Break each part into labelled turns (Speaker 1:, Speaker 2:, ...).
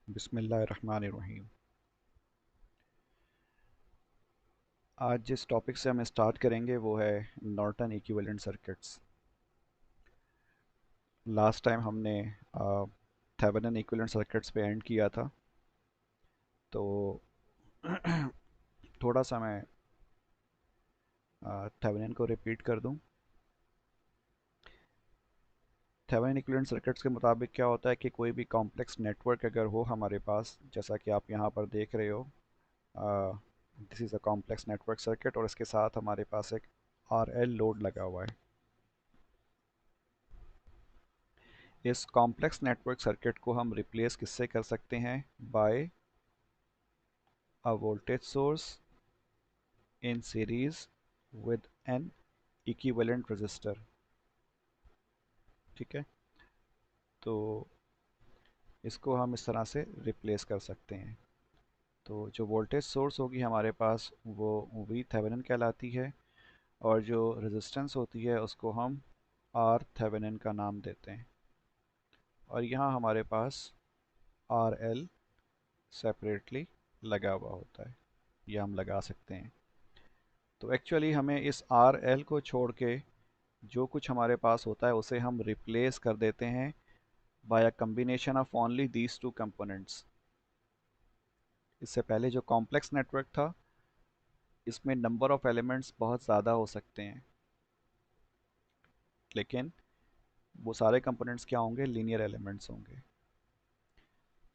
Speaker 1: बिस्मिल्लाहिर्रहमानिर्रहीम। आज जिस टॉपिक से हम स्टार्ट करेंगे वो है Norton equivalent circuits. Last time हमने थेवेनिन इक्विवेलेंट सर्किट्स पे एंड किया था, तो थोड़ा सा मैं थेवेनिन को रिपीट कर दूं। थेवेनिन इक्विवेलेंट सर्किट्स के मुताबिक क्या होता है कि कोई भी कॉम्प्लेक्स नेटवर्क अगर हो हमारे पास, जैसा कि आप यहाँ पर देख रहे हो, this is a complex network circuit और इसके साथ हमारे पास एक आर एल लोड लगा हुआ है। इस कॉम्प्लेक्स नेटवर्क सर्किट को हम रिप्लेस किससे कर सकते हैं? By a voltage source in series with an equivalent resistor. ठीक है, तो इसको हम इस तरह से रिप्लेस कर सकते हैं। तो जो वोल्टेज सोर्स होगी हमारे पास वो वी थेवेनिन कहलाती है, और जो रेजिस्टेंस होती है उसको हम आर थेवेनिन का नाम देते हैं। और यहाँ हमारे पास आर एल सेपरेटली लगा हुआ होता है, यह हम लगा सकते हैं। तो एक्चुअली हमें इस आर एल को छोड़ के जो कुछ हमारे पास होता है उसे हम रिप्लेस कर देते हैं by a combination of only these two components. इससे पहले जो कॉम्प्लेक्स नेटवर्क था इसमें नंबर ऑफ एलिमेंट्स बहुत ज़्यादा हो सकते हैं, लेकिन वो सारे कंपोनेंट्स क्या होंगे? लीनियर एलिमेंट्स होंगे।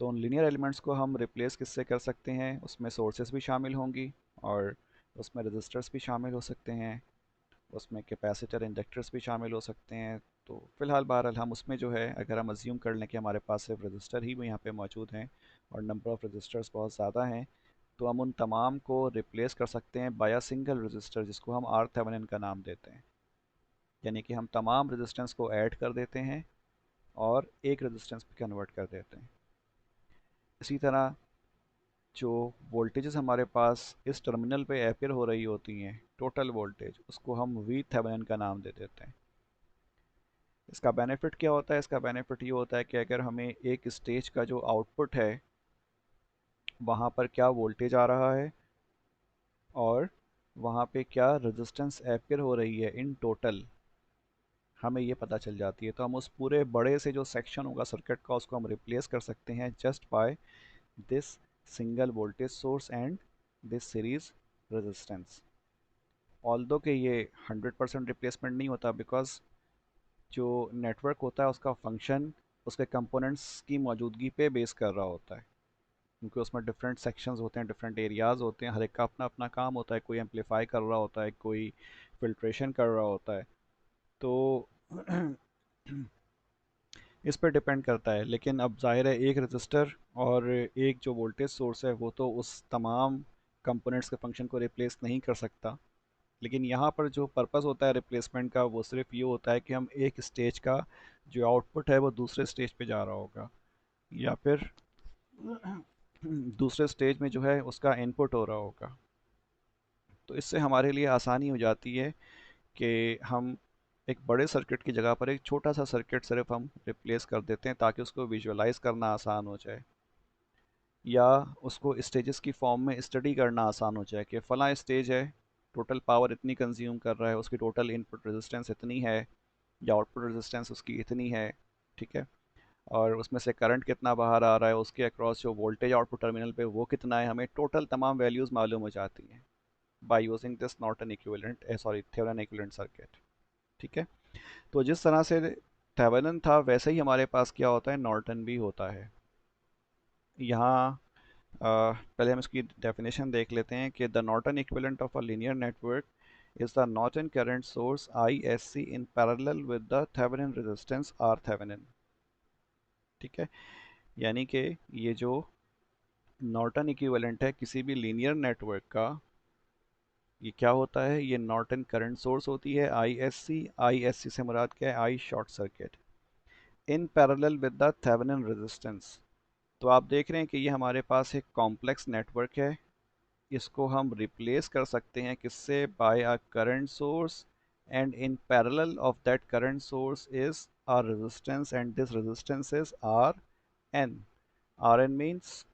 Speaker 1: तो उन लीनियर एलिमेंट्स को हम रिप्लेस किससे कर सकते हैं? उसमें सोर्सेस भी शामिल होंगी, और उसमें रजिस्टर्स भी शामिल हो सकते हैं, उसमें कैपेसिटर इंडक्टर्स भी शामिल हो सकते हैं। तो फिलहाल बहरहाल हम उसमें जो है, अगर हम अज्यूम कर लें कि हमारे पास सिर्फ रजिस्टर ही यहाँ पे मौजूद हैं और नंबर ऑफ़ रजिस्टर्स बहुत ज़्यादा हैं, तो हम उन तमाम को रिप्लेस कर सकते हैं बाय अ सिंगल रजिस्टर, जिसको हम आर थेवेनिन का नाम देते हैं। यानी कि हम तमाम रेजिस्टेंस को ऐड कर देते हैं और एक रेजिस्टेंस पे कन्वर्ट कर देते हैं। इसी तरह जो वोल्टेजेस हमारे पास इस टर्मिनल पे अपेयर हो रही होती हैं, टोटल वोल्टेज, उसको हम वी थेवेनिन का नाम दे देते हैं। इसका बेनिफिट क्या होता है? इसका बेनिफिट ये होता है कि अगर हमें एक स्टेज का जो आउटपुट है वहाँ पर क्या वोल्टेज आ रहा है और वहाँ पे क्या रेजिस्टेंस अपेयर हो रही है इन टोटल, हमें ये पता चल जाती है। तो हम उस पूरे बड़े से जो सेक्शन होगा सर्किट का उसको हम रिप्लेस कर सकते हैं just by this single voltage source and this series resistance. Although कि ये 100% रिप्लेसमेंट नहीं होता, बिकॉज जो नेटवर्क होता है उसका फंक्शन उसके कंपोनेंट्स की मौजूदगी पे बेस कर रहा होता है, क्योंकि उसमें डिफरेंट सेक्शंस होते हैं, डिफरेंट एरियाज़ होते हैं, हर एक का अपना अपना काम होता है। कोई एम्पलीफाई कर रहा होता है, कोई फिल्ट्रेशन कर रहा होता है। तो इस पर डिपेंड करता है। लेकिन अब जाहिर है एक रजिस्टर और एक जो वोल्टेज सोर्स है वो तो उस तमाम कंपोनेंट्स के फंक्शन को रिप्लेस नहीं कर सकता। लेकिन यहाँ पर जो पर्पस होता है रिप्लेसमेंट का वो सिर्फ ये होता है कि हम एक स्टेज का जो आउटपुट है वो दूसरे स्टेज पे जा रहा होगा, या फिर दूसरे स्टेज में जो है उसका इनपुट हो रहा होगा। तो इससे हमारे लिए आसानी हो जाती है कि हम एक बड़े सर्किट की जगह पर एक छोटा सा सर्किट सिर्फ हम रिप्लेस कर देते हैं, ताकि उसको विजुअलाइज करना आसान हो जाए, या उसको स्टेजेस की फॉर्म में स्टडी करना आसान हो जाए कि फ़लाँ स्टेज है, टोटल पावर इतनी कंज्यूम कर रहा है, उसकी टोटल इनपुट रेजिस्टेंस इतनी है या आउटपुट रेजिस्टेंस उसकी इतनी है। ठीक है, और उसमें से करंट कितना बाहर आ रहा है, उसके अक्रॉस जो वोल्टेज आउटपुट टर्मिनल पे वो कितना है, हमें टोटल तमाम वैल्यूज़ मालूम हो जाती हैं by using this Norton equivalent sorry Thevenin equivalent circuit. ठीक है, तो जिस तरह से थेवेनिन था वैसे ही हमारे पास क्या होता है, नॉर्टन भी होता है। यहाँ पहले हम इसकी डेफिनेशन देख लेते हैं कि the Norton equivalent of a linear network is the Norton current source ISC in parallel with the Thevenin resistance R Thevenin। ठीक है, यानी कि ये जो नॉर्टन इक्विवेलेंट है किसी भी लीनियर नेटवर्क का, ये क्या होता है? ये नॉर्टन करंट सोर्स होती है ISC। ISC से मुराद क्या है? I short circuit in parallel with the Thevenin resistance. तो आप देख रहे हैं कि ये हमारे पास एक कॉम्प्लेक्स नेटवर्क है, इसको हम रिप्लेस कर सकते हैं किससे? By a current source, and in parallel of that current source is R resistance, and this resistance is R N. R N means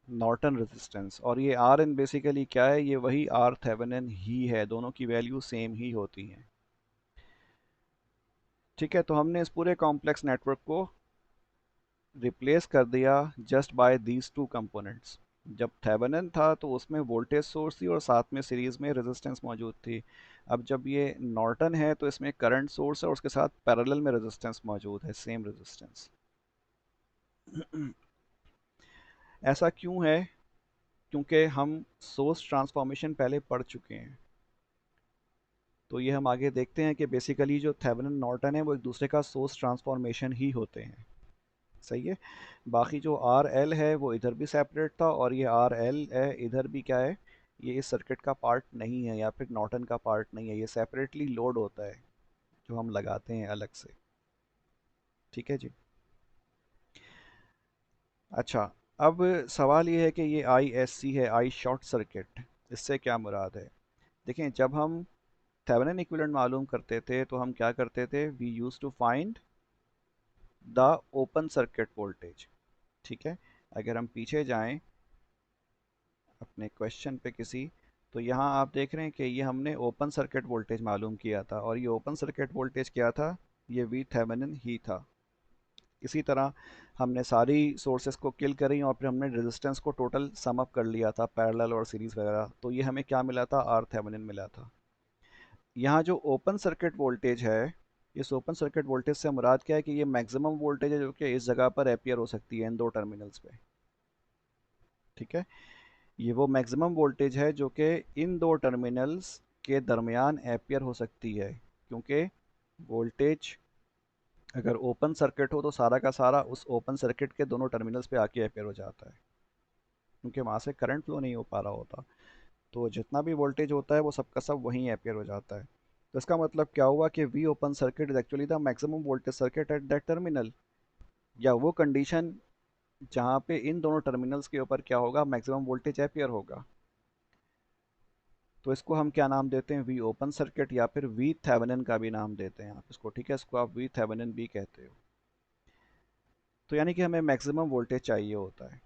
Speaker 1: Norton resistance, और ये आर एन बेसिकली क्या है, ये वही आर थेवेनिन ही है, दोनों की वैल्यू सेम ही होती हैं। ठीक है, तो हमने इस पूरे कॉम्प्लेक्स नेटवर्क को रिप्लेस कर दिया just by these two components. जब थेवेनिन था तो उसमें वोल्टेज सोर्स थी और साथ में सीरीज में रेजिस्टेंस मौजूद थी। अब जब ये नॉर्टन है तो इसमें करंट सोर्स है और उसके साथ पैरेलल में रेजिस्टेंस मौजूद है, सेम रेजिस्टेंस। ऐसा क्यों है? क्योंकि हम सोर्स ट्रांसफॉर्मेशन पहले पढ़ चुके हैं। तो ये हम आगे देखते हैं कि बेसिकली जो थेवेनिन नॉर्टन है वो एक दूसरे का सोर्स ट्रांसफॉर्मेशन ही होते हैं। सही है। बाकी जो आर एल है वो इधर भी सेपरेट था, और ये आर एल है इधर भी क्या है, ये इस सर्किट का पार्ट नहीं है या फिर नॉर्टन का पार्ट नहीं है, ये सेपरेटली लोड होता है जो हम लगाते हैं अलग से। ठीक है जी। अच्छा, अब सवाल ये है कि ये आई एस सी है, आई शॉर्ट सर्किट, इससे क्या मुराद है? देखें, जब हम थेवेनिन इक्विवेलेंट मालूम करते थे तो हम क्या करते थे, we use to find the open circuit voltage. ठीक है, अगर हम पीछे जाएं अपने क्वेश्चन पे किसी, तो यहाँ आप देख रहे हैं कि ये हमने ओपन सर्किट वोल्टेज मालूम किया था, और ये ओपन सर्किट वोल्टेज क्या था, ये वी थेवेनिन ही था। इसी तरह हमने सारी सोर्सेस को किल करी और फिर हमने रेजिस्टेंस को टोटल सम अप कर लिया था, पैरेलल और सीरीज वगैरह, तो ये हमें क्या मिला था, आर थेवेनिन मिला था। यहाँ जो ओपन सर्किट वोल्टेज है, इस ओपन सर्किट वोल्टेज से मुराद क्या है कि ये मैक्सिमम वोल्टेज है जो कि इस जगह पर अपियर हो सकती है इन दो टर्मिनल्स पे। ठीक है, ये वो मैक्सिमम वोल्टेज है जो कि इन दो टर्मिनल्स के दरमियान अपियर हो सकती है, क्योंकि वोल्टेज अगर ओपन सर्किट हो तो सारा का सारा उस ओपन सर्किट के दोनों टर्मिनल्स पे आके अपियर हो जाता है, क्योंकि वहाँ से करंट फ्लो नहीं हो पा रहा होता। तो जितना भी वोल्टेज होता है वो सबका सब वहीं अपियर हो जाता है। तो इसका मतलब क्या हुआ कि V open circuit is actually the maximum voltage circuit at that terminal, या वो कंडीशन जहाँ पे इन दोनों टर्मिनल्स के ऊपर क्या होगा, मैक्सिमम वोल्टेज अपियर होगा। तो इसको हम क्या नाम देते हैं, वी ओपन सर्किट, या फिर वी थेवेनिन का भी नाम देते हैं आप इसको। ठीक है, इसको आप वी थेवेनिन भी कहते हो। तो यानी कि हमें मैक्सिमम वोल्टेज चाहिए होता है।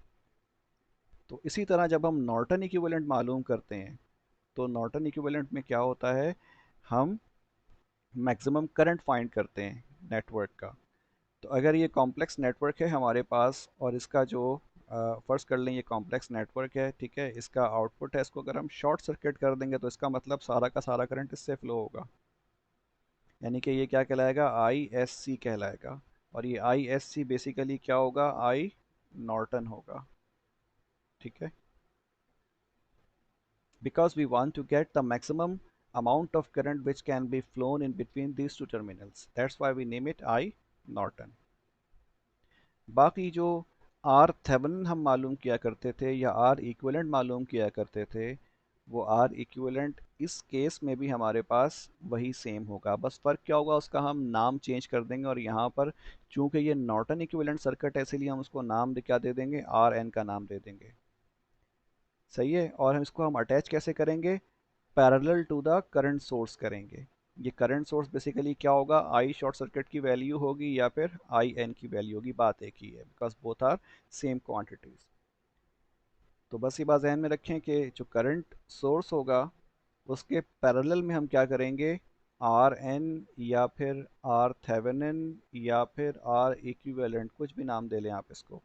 Speaker 1: तो इसी तरह जब हम नॉर्टन इक्विवेलेंट मालूम करते हैं तो नॉर्टन इक्विवेलेंट में क्या होता है, हम मैक्सिमम करंट फाइंड करते हैं नेटवर्क का। तो अगर ये कॉम्प्लेक्स नेटवर्क है हमारे पास, और इसका जो फर्ज कर लें ये कॉम्प्लेक्स नेटवर्क है, ठीक है, इसका आउटपुट है, इसको अगर हम शॉर्ट सर्किट कर देंगे तो इसका मतलब सारा का सारा करंट इससे फ्लो होगा, यानी कि ये क्या कहलाएगा, आई एस सी कहलाएगा। और ये आई एस सी बेसिकली क्या होगा, आई नॉर्टन होगा। ठीक है, because we want to get the maximum amount of current which can be flown in between these two terminals, that's why we name it I Norton। बाकी जो आर थेवेनिन हम मालूम किया करते थे या आर इक्विवेलेंट मालूम किया करते थे, वो आर इक्विवेलेंट इस केस में भी हमारे पास वही सेम होगा, बस फ़र्क क्या होगा, उसका हम नाम चेंज कर देंगे, और यहाँ पर चूंकि ये नॉर्टन इक्विवेलेंट सर्किट है इसीलिए हम उसको नाम क्या दे देंगे, आर एन का नाम दे देंगे। सही है, और हम इसको हम अटैच कैसे करेंगे, parallel to the current source करेंगे। ये करंट सोर्स बेसिकली क्या होगा, आई शॉर्ट सर्किट की वैल्यू होगी या फिर आई एन की वैल्यू होगी, बात एक ही है, because both are same quantities. तो बस ये बात ध्यान में रखें कि जो करंट सोर्स होगा उसके पैरेलल में हम क्या करेंगे, आर एन या फिर आर थेवेनिन या फिर आर इक्विवेलेंट, कुछ भी नाम दे लें आप इसको,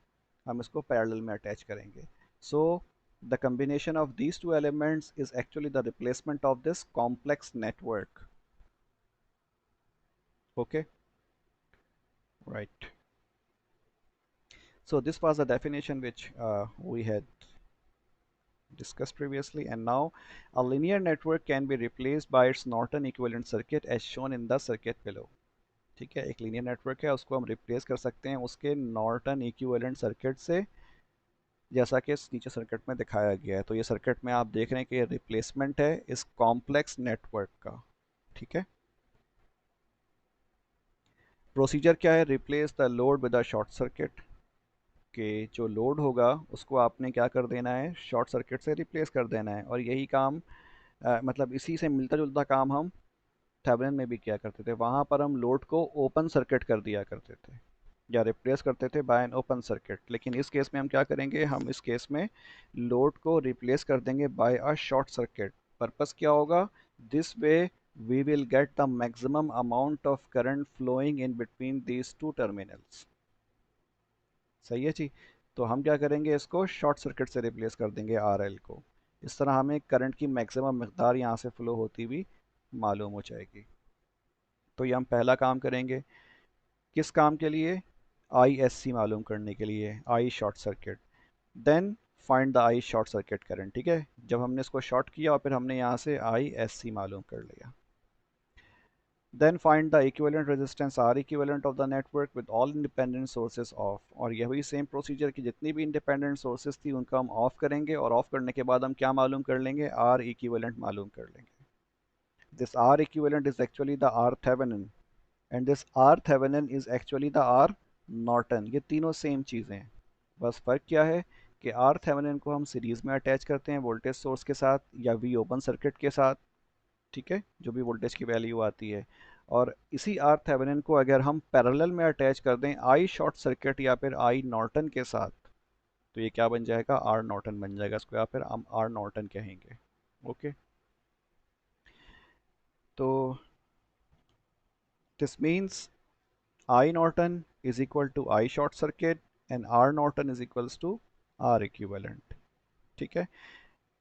Speaker 1: हम इसको पैरेलल में अटैच करेंगे। सो the combination of these two elements is actually the replacement of this complex network. Okay, right. So this was the definition which we had discussed previously, and now a linear network can be replaced by its Norton equivalent circuit as shown in the circuit below। ठीक है, एक linear network है उसको हम replace कर सकते हैं उसके नॉर्टन इक्विवेलेंट सर्किट से, जैसा कि इस नीचे सर्किट में दिखाया गया है। तो ये सर्किट में आप देख रहे हैं कि ये रिप्लेसमेंट है इस कॉम्प्लेक्स नेटवर्क का। ठीक है, प्रोसीजर क्या है, replace the load with a short circuit, के जो लोड होगा उसको आपने क्या कर देना है, शॉर्ट सर्किट से रिप्लेस कर देना है। और यही काम मतलब इसी से मिलता जुलता काम हम थेवेनिन में भी किया करते थे, वहाँ पर हम लोड को ओपन सर्किट कर दिया करते थे। या रिप्लेस करते थे बाय एन ओपन सर्किट, लेकिन इस केस में हम क्या करेंगे, हम इस केस में लोड को रिप्लेस कर देंगे by a short circuit. Purpose क्या होगा, this way we will get the maximum amount of current flowing in between these two terminals. सही है जी। तो हम क्या करेंगे, इसको शॉर्ट सर्किट से रिप्लेस कर देंगे RL को। इस तरह हमें करंट की मैक्सिमम मकदार यहाँ से फ्लो होती हुई मालूम हो जाएगी। तो ये हम पहला काम करेंगे। किस काम के लिए, ISC मालूम करने के लिए, I short circuit. Then find the I short circuit current. ठीक है, जब हमने इसको शॉर्ट किया और फिर हमने यहाँ से ISC मालूम कर लिया। Then find the equivalent resistance R equivalent of the network with all independent sources off। और यही सेम प्रोसीजर की जितनी भी इंडिपेंडेंट सोर्सेज थी उनका हम ऑफ करेंगे, और ऑफ करने के बाद हम क्या मालूम कर लेंगे, R equivalent मालूम कर लेंगे। This R equivalent is actually the R Thevenin and this R Thevenin is actually the R Norton। ये तीनों सेम चीज़ें हैं, बस फ़र्क क्या है कि R Thevenin को हम सीरीज़ में अटैच करते हैं वोल्टेज सोर्स के साथ या V ओपन सर्किट के साथ। ठीक है, जो भी वोल्टेज की वैल्यू आती है। और इसी आर थेवेनिन को अगर हम पैरेलल में अटैच कर दें आई शॉर्ट सर्किट या फिर आई नॉर्टन के साथ, तो ये क्या बन जाएगा, आर नॉर्टन बन जाएगा, इसको या फिर हम आर नॉर्टन कहेंगे। ओके, तो this means I Norton is equal to I short circuit and R Norton is equals to R equivalent. ठीक है,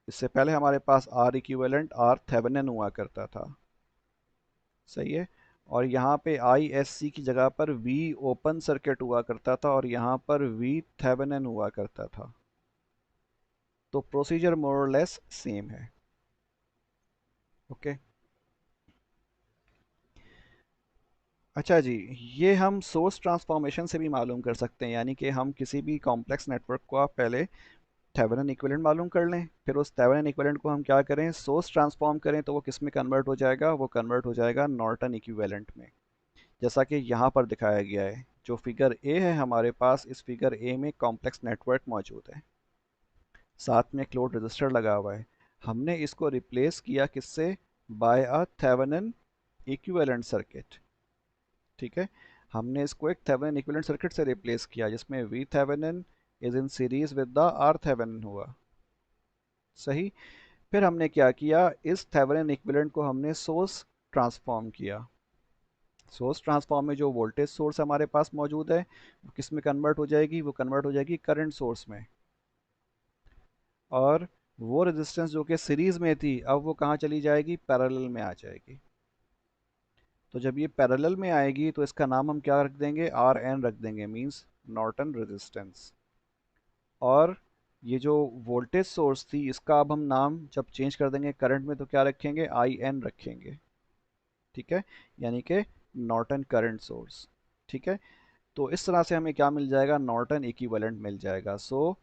Speaker 1: इससे पहले हमारे पास आर इक्विवेलेंट आर थेवेनिन हुआ करता था। सही है, और यहाँ पे ISC की जगह पर V ओपन सर्किट हुआ करता था और यहाँ पर V थेवेनिन हुआ करता था। तो प्रोसीजर मोर और लेस सेम है। ओके, अच्छा जी, ये हम सोर्स ट्रांसफॉर्मेशन से भी मालूम कर सकते हैं, यानी कि हम किसी भी कॉम्प्लेक्स नेटवर्क को आप पहले थेवेनिन इक्विवेलेंट मालूम कर लें, फिर उस थेवेनिन इक्विवेलेंट को हम क्या करें, सोर्स ट्रांसफॉर्म करें, तो वो किस में कन्वर्ट हो जाएगा, वो कन्वर्ट हो जाएगा नॉर्टन इक्विवेलेंट में, जैसा कि यहाँ पर दिखाया गया है। जो फिगर ए है हमारे पास, इस फिगर ए में कॉम्प्लेक्स नेटवर्क मौजूद है, साथ में एक लोड रजिस्टर लगा हुआ है। हमने इसको रिप्लेस किया किससे, by a Thevenin equivalent circuit. ठीक है, हमने इसको एक थेवेनिन इक्विवेलेंट सर्किट से रिप्लेस किया जिसमें V Thevenin is in series with the R Thevenin हुआ। सही, फिर हमने क्या किया, इस थेवेनिन इक्विवेलेंट को हमने सोर्स ट्रांसफॉर्म किया। सोर्स ट्रांसफॉर्म में जो वोल्टेज सोर्स हमारे पास मौजूद है वो किस में कन्वर्ट हो जाएगी, वो कन्वर्ट हो जाएगी करंट सोर्स में। और वो रेजिस्टेंस जो कि सीरीज में थी, अब वो कहाँ चली जाएगी, पैरेलल में आ जाएगी। तो जब ये पैरेलल में आएगी तो इसका नाम हम क्या रख देंगे, RN रख देंगे, मींस नॉर्टन रेजिस्टेंस। और ये जो वोल्टेज सोर्स थी इसका अब हम नाम जब चेंज कर देंगे करंट में तो क्या रखेंगे, IN रखेंगे। ठीक है, यानी कि नॉर्टन करंट सोर्स। ठीक है, तो इस तरह से हमें क्या मिल जाएगा, नॉर्टन इक्विवेलेंट मिल जाएगा। So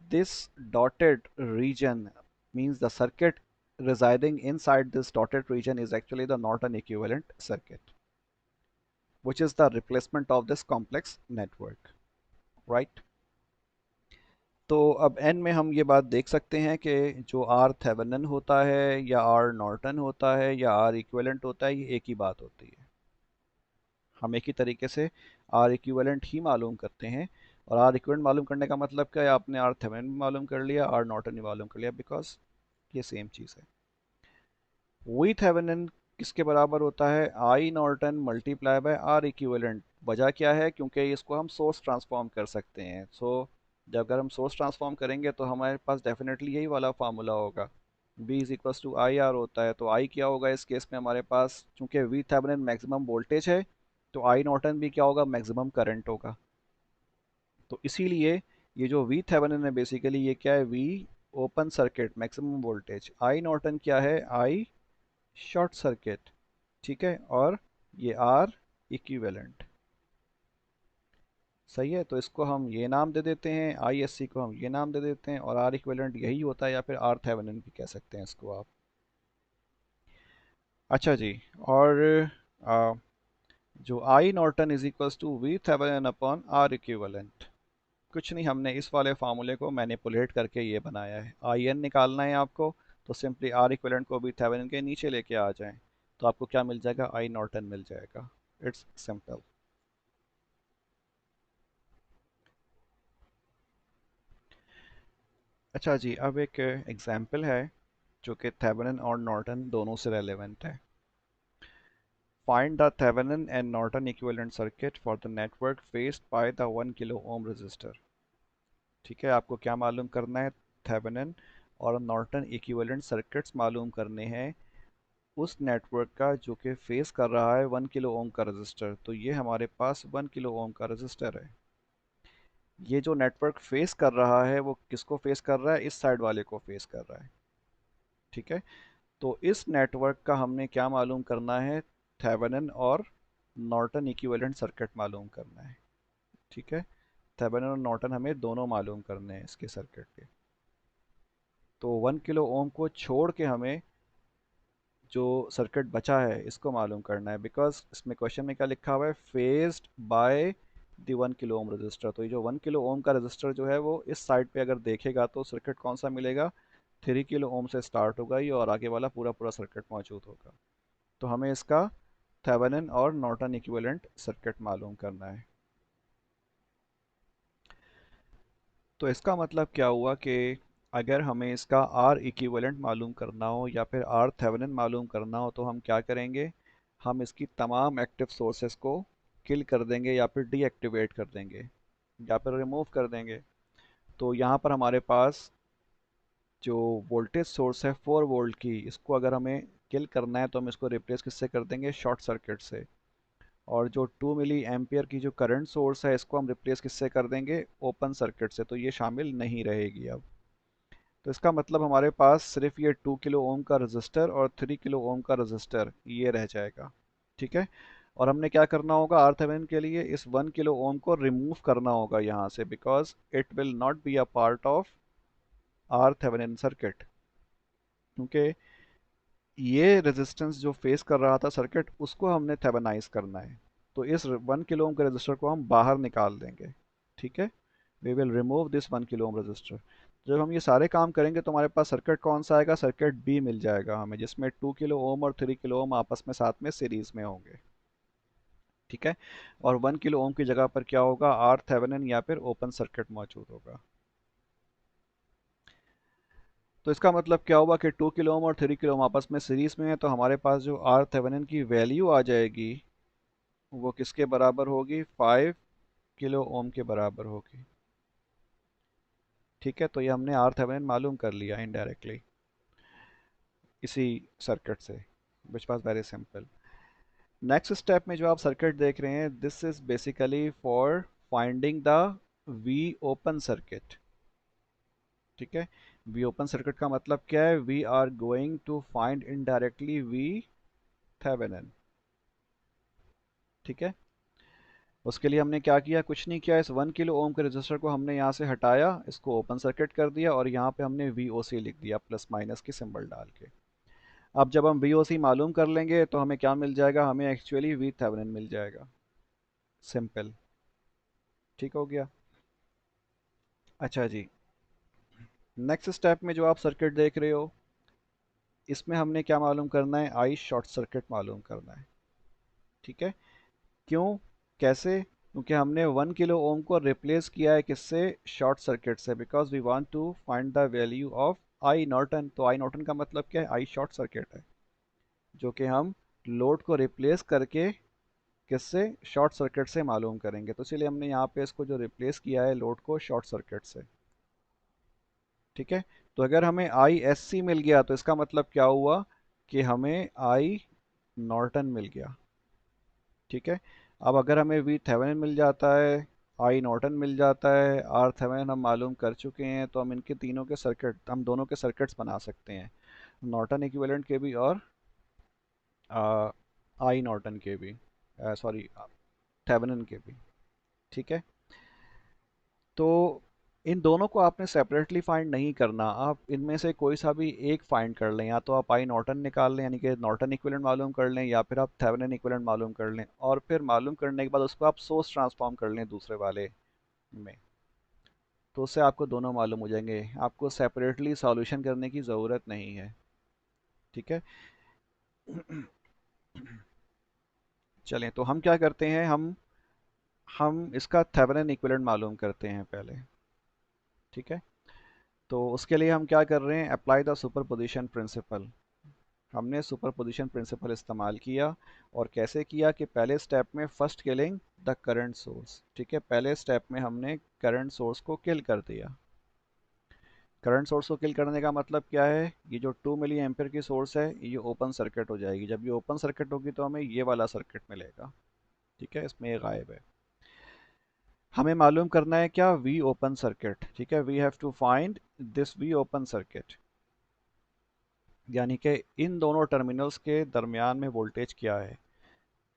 Speaker 1: this dotted region means the circuit residing inside this dotted region is actually the Norton equivalent circuit, which is the replacement of this complex network, right? तो अब एन में हम ये बात देख सकते हैं कि जो आर थेवेनिन होता है या आर नॉर्टन होता है या आर इक्विवेलेंट होता है, ये एक ही बात होती है। हम एक ही तरीके से आर इक्विवेलेंट ही मालूम करते हैं। और आर इक्विवेलेंट मालूम करने का मतलब क्या है, आपने आर थेवेनिन भी मालूम कर लिया, आर नॉर्टन भी मालूम कर लिया, बिकॉज ये सेम चीज़ है। वी थेवेनिन किसके बराबर होता है, I Norton multiply by R equivalent. वजह क्या है, क्योंकि इसको हम सोर्स ट्रांसफॉर्म कर सकते हैं। जब अगर हम सोर्स ट्रांसफॉर्म करेंगे तो हमारे पास डेफिनेटली यही वाला फार्मूला होगा, V is equals to I R होता है। तो आई क्या होगा इस केस में हमारे पास, चूंकि वी थेवेनिन मैक्सिमम वोल्टेज है, तो आई नॉर्टन भी क्या होगा, मैक्सिमम करंट होगा। तो इसीलिए ये जो वी थेवेनिन है बेसिकली ये क्या है, V open circuit maximum voltage, I Norton क्या है, आई शॉर्ट सर्किट। ठीक है, और ये आर इक्विवेलेंट। सही है, तो इसको हम ये नाम दे देते हैं, ISC को हम ये नाम दे देते हैं, और आर इक्विवेलेंट यही होता है, या फिर आर थेवेनिन भी कह सकते हैं इसको आप। अच्छा जी, और आ, जो I Norton is equals to V Thevenin upon R equivalent, कुछ नहीं, हमने इस वाले फार्मूले को मैनिपुलेट करके ये बनाया है। IN निकालना है आपको, तो सिंपली आर इक्विवेलेंट को वी थेवेनिन के नीचे लेके आ जाएं, तो आपको क्या मिल जाएगा, आई नॉर्टन मिल जाएगा। It's simple. अच्छा जी, अब एक एग्जाम्पल है जो कि थेवेनिन और नॉर्टन दोनों से रेलेवेंट है। Find the Thevenin and Norton equivalent circuit for the network faced by the 1 kilo ohm resistor. ठीक है, आपको क्या मालूम करना है? थेवेनिन और नॉर्टन इक्विवेलेंट सर्किट्स मालूम करने हैं उस नेटवर्क का जो कि फेस कर रहा है 1 किलो ओम का रेजिस्टर। तो ये हमारे पास 1 किलो ओम का रेजिस्टर है। ये जो नेटवर्क फेस कर रहा है वो किसको फेस कर रहा है? इस साइड वाले को फेस कर रहा है। ठीक है, तो इस नेटवर्क का हमने क्या मालूम करना है? थेवेनिन और नॉर्टन इक्विवेलेंट सर्किट मालूम करना है। ठीक है, थेवेनिन और नॉर्टन हमें दोनों मालूम करने हैं इसके सर्किट के। तो 1 किलो ओम को छोड़ के हमें जो सर्किट बचा है इसको मालूम करना है, बिकॉज इसमें क्वेश्चन में क्या लिखा हुआ है? Phased bye the 1 kilo ohm register. तो ये जो 1 किलो ओम का रजिस्टर जो है वो इस साइड पे अगर देखेगा तो सर्किट कौन सा मिलेगा? 3 किलो ओम से स्टार्ट होगा ये और आगे वाला पूरा पूरा सर्किट मौजूद होगा। तो हमें इसका थेवेनिन और नॉर्टन इक्विवेलेंट सर्किट मालूम करना है। तो इसका मतलब क्या हुआ कि अगर हमें इसका आर इक्विवेलेंट मालूम करना हो या फिर आर थेवेनिन मालूम करना हो तो हम क्या करेंगे? हम इसकी तमाम एक्टिव सोर्सेस को किल कर देंगे या फिर डीएक्टिवेट कर देंगे या फिर रिमूव कर देंगे। तो यहाँ पर हमारे पास जो वोल्टेज सोर्स है 4 वोल्ट की, इसको अगर हमें किल करना है तो हम इसको रिप्लेस किससे कर देंगे? शॉर्ट सर्किट से। और जो 2 मिली एम्पियर की जो करंट सोर्स है इसको हम रिप्लेस किससे कर देंगे? ओपन सर्किट से। तो ये शामिल नहीं रहेगी अब। तो इसका मतलब हमारे पास सिर्फ ये 2 किलो ओम का रजिस्टर और 3 किलो ओम का रजिस्टर ये रह जाएगा। ठीक है, और हमने क्या करना होगा? आर थेवेनिन के लिए इस 1 किलो ओम को रिमूव करना होगा यहाँ से, because it will not be a part of R Thevenin circuit. क्योंकि ये रेजिस्टेंस जो फेस कर रहा था सर्किट उसको हमने थेवेनाइज करना है। तो इस 1 किलो ओम के रजिस्टर को हम बाहर निकाल देंगे। ठीक है, we will remove this 1 kilo ohm resistor. जब हम ये सारे काम करेंगे तो हमारे पास सर्किट कौन सा आएगा? सर्किट बी मिल जाएगा हमें, जिसमें 2 किलो ओम और 3 किलो ओम आपस में साथ में सीरीज में होंगे। ठीक है, और 1 किलो ओम की जगह पर क्या होगा? आर थेवेनिन या फिर ओपन सर्किट मौजूद होगा। तो इसका मतलब क्या हुआ कि 2 किलो ओम और 3 किलो ओम आपस में सीरीज में है, तो हमारे पास जो आर थेवेनिन की वैल्यू आ जाएगी वो किसके बराबर होगी? 5 किलो ओम के बराबर होगी। ठीक है, तो ये हमने आर थेवेनिन मालूम कर लिया इनडायरेक्टली इसी सर्किट से, which was very simple. Next step में जो आप सर्किट देख रहे हैं, this is basically for finding the V open circuit. ठीक है, वी ओपन सर्किट का मतलब क्या है? V are going to find indirectly V Thevenin. ठीक है, उसके लिए हमने क्या किया? कुछ नहीं किया। इस 1 किलो ओम के रजिस्टर को हमने यहाँ से हटाया, इसको ओपन सर्किट कर दिया और यहाँ पे हमने वी ओ सी लिख दिया प्लस माइनस की सिंबल डाल के। अब जब हम वी ओ सी मालूम कर लेंगे तो हमें क्या मिल जाएगा? हमें एक्चुअली वी थेवेनिन मिल जाएगा। सिंपल। ठीक हो गया। अच्छा जी, नेक्स्ट स्टेप में जो आप सर्किट देख रहे हो इसमें हमने क्या मालूम करना है? आई शॉर्ट सर्किट मालूम करना है। ठीक है, क्यों? कैसे? क्योंकि हमने 1 किलो ओम को रिप्लेस किया है किससे? शॉर्ट सर्किट से, because we want to find the value of I Norton. तो आई नॉर्टन का मतलब क्या है? आई शॉर्ट सर्किट है, जो कि हम लोड को रिप्लेस करके किससे? शॉर्ट सर्किट से मालूम करेंगे। तो इसलिए हमने यहाँ पे इसको जो रिप्लेस किया है लोड को शॉर्ट सर्किट से। ठीक है, तो अगर हमें आई एस सी मिल गया तो इसका मतलब क्या हुआ? कि हमें आई नॉर्टन मिल गया। ठीक है, अब अगर हमें वी थेवेनिन मिल जाता है, आई नॉर्टन मिल जाता है, आर थेवेनिन हम मालूम कर चुके हैं, तो हम इनके तीनों के सर्किट, हम दोनों के सर्किट्स बना सकते हैं, नॉर्टन इक्विवेलेंट के भी और आई नॉर्टन के भी, सॉरी थेवेनिन के भी। ठीक है, तो इन दोनों को आपने सेपरेटली फाइंड नहीं करना, आप इनमें से कोई सा भी एक फाइंड कर लें। या तो आप आई नॉर्टन निकाल लें, यानी कि नॉर्टन इक्विवेलेंट मालूम कर लें, या फिर आप थेवेनिन इक्विवेलेंट मालूम कर लें, और फिर मालूम करने के बाद उसको आप सोर्स ट्रांसफॉर्म कर लें दूसरे वाले में। तो उससे आपको दोनों मालूम हो जाएंगे, आपको सेपरेटली सॉल्यूशन करने की ज़रूरत नहीं है। ठीक है, चलें तो हम क्या करते हैं? हम इसका थेवेनिन इक्विवेलेंट मालूम करते हैं पहले। ठीक है, तो उसके लिए हम क्या कर रहे हैं, अप्लाई द सुपरपोजिशन प्रिंसिपल। हमने सुपरपोजिशन प्रिंसिपल इस्तेमाल किया। और कैसे किया कि पहले स्टेप में first killing the current source, ठीक है, पहले स्टेप में हमने करंट सोर्स को किल कर दिया। करंट सोर्स को किल करने का मतलब क्या है, ये जो 2 मिली एम्पियर की सोर्स है ये ओपन सर्किट हो जाएगी। जब ये ओपन सर्किट होगी तो हमें ये वाला सर्किट मिलेगा, ठीक है, इसमें ये गायब है। हमें मालूम करना है क्या, वी ओपन सर्किट, ठीक है, we have to find this V open circuit, यानी कि इन दोनों टर्मिनल्स के दरमियान में वोल्टेज क्या है।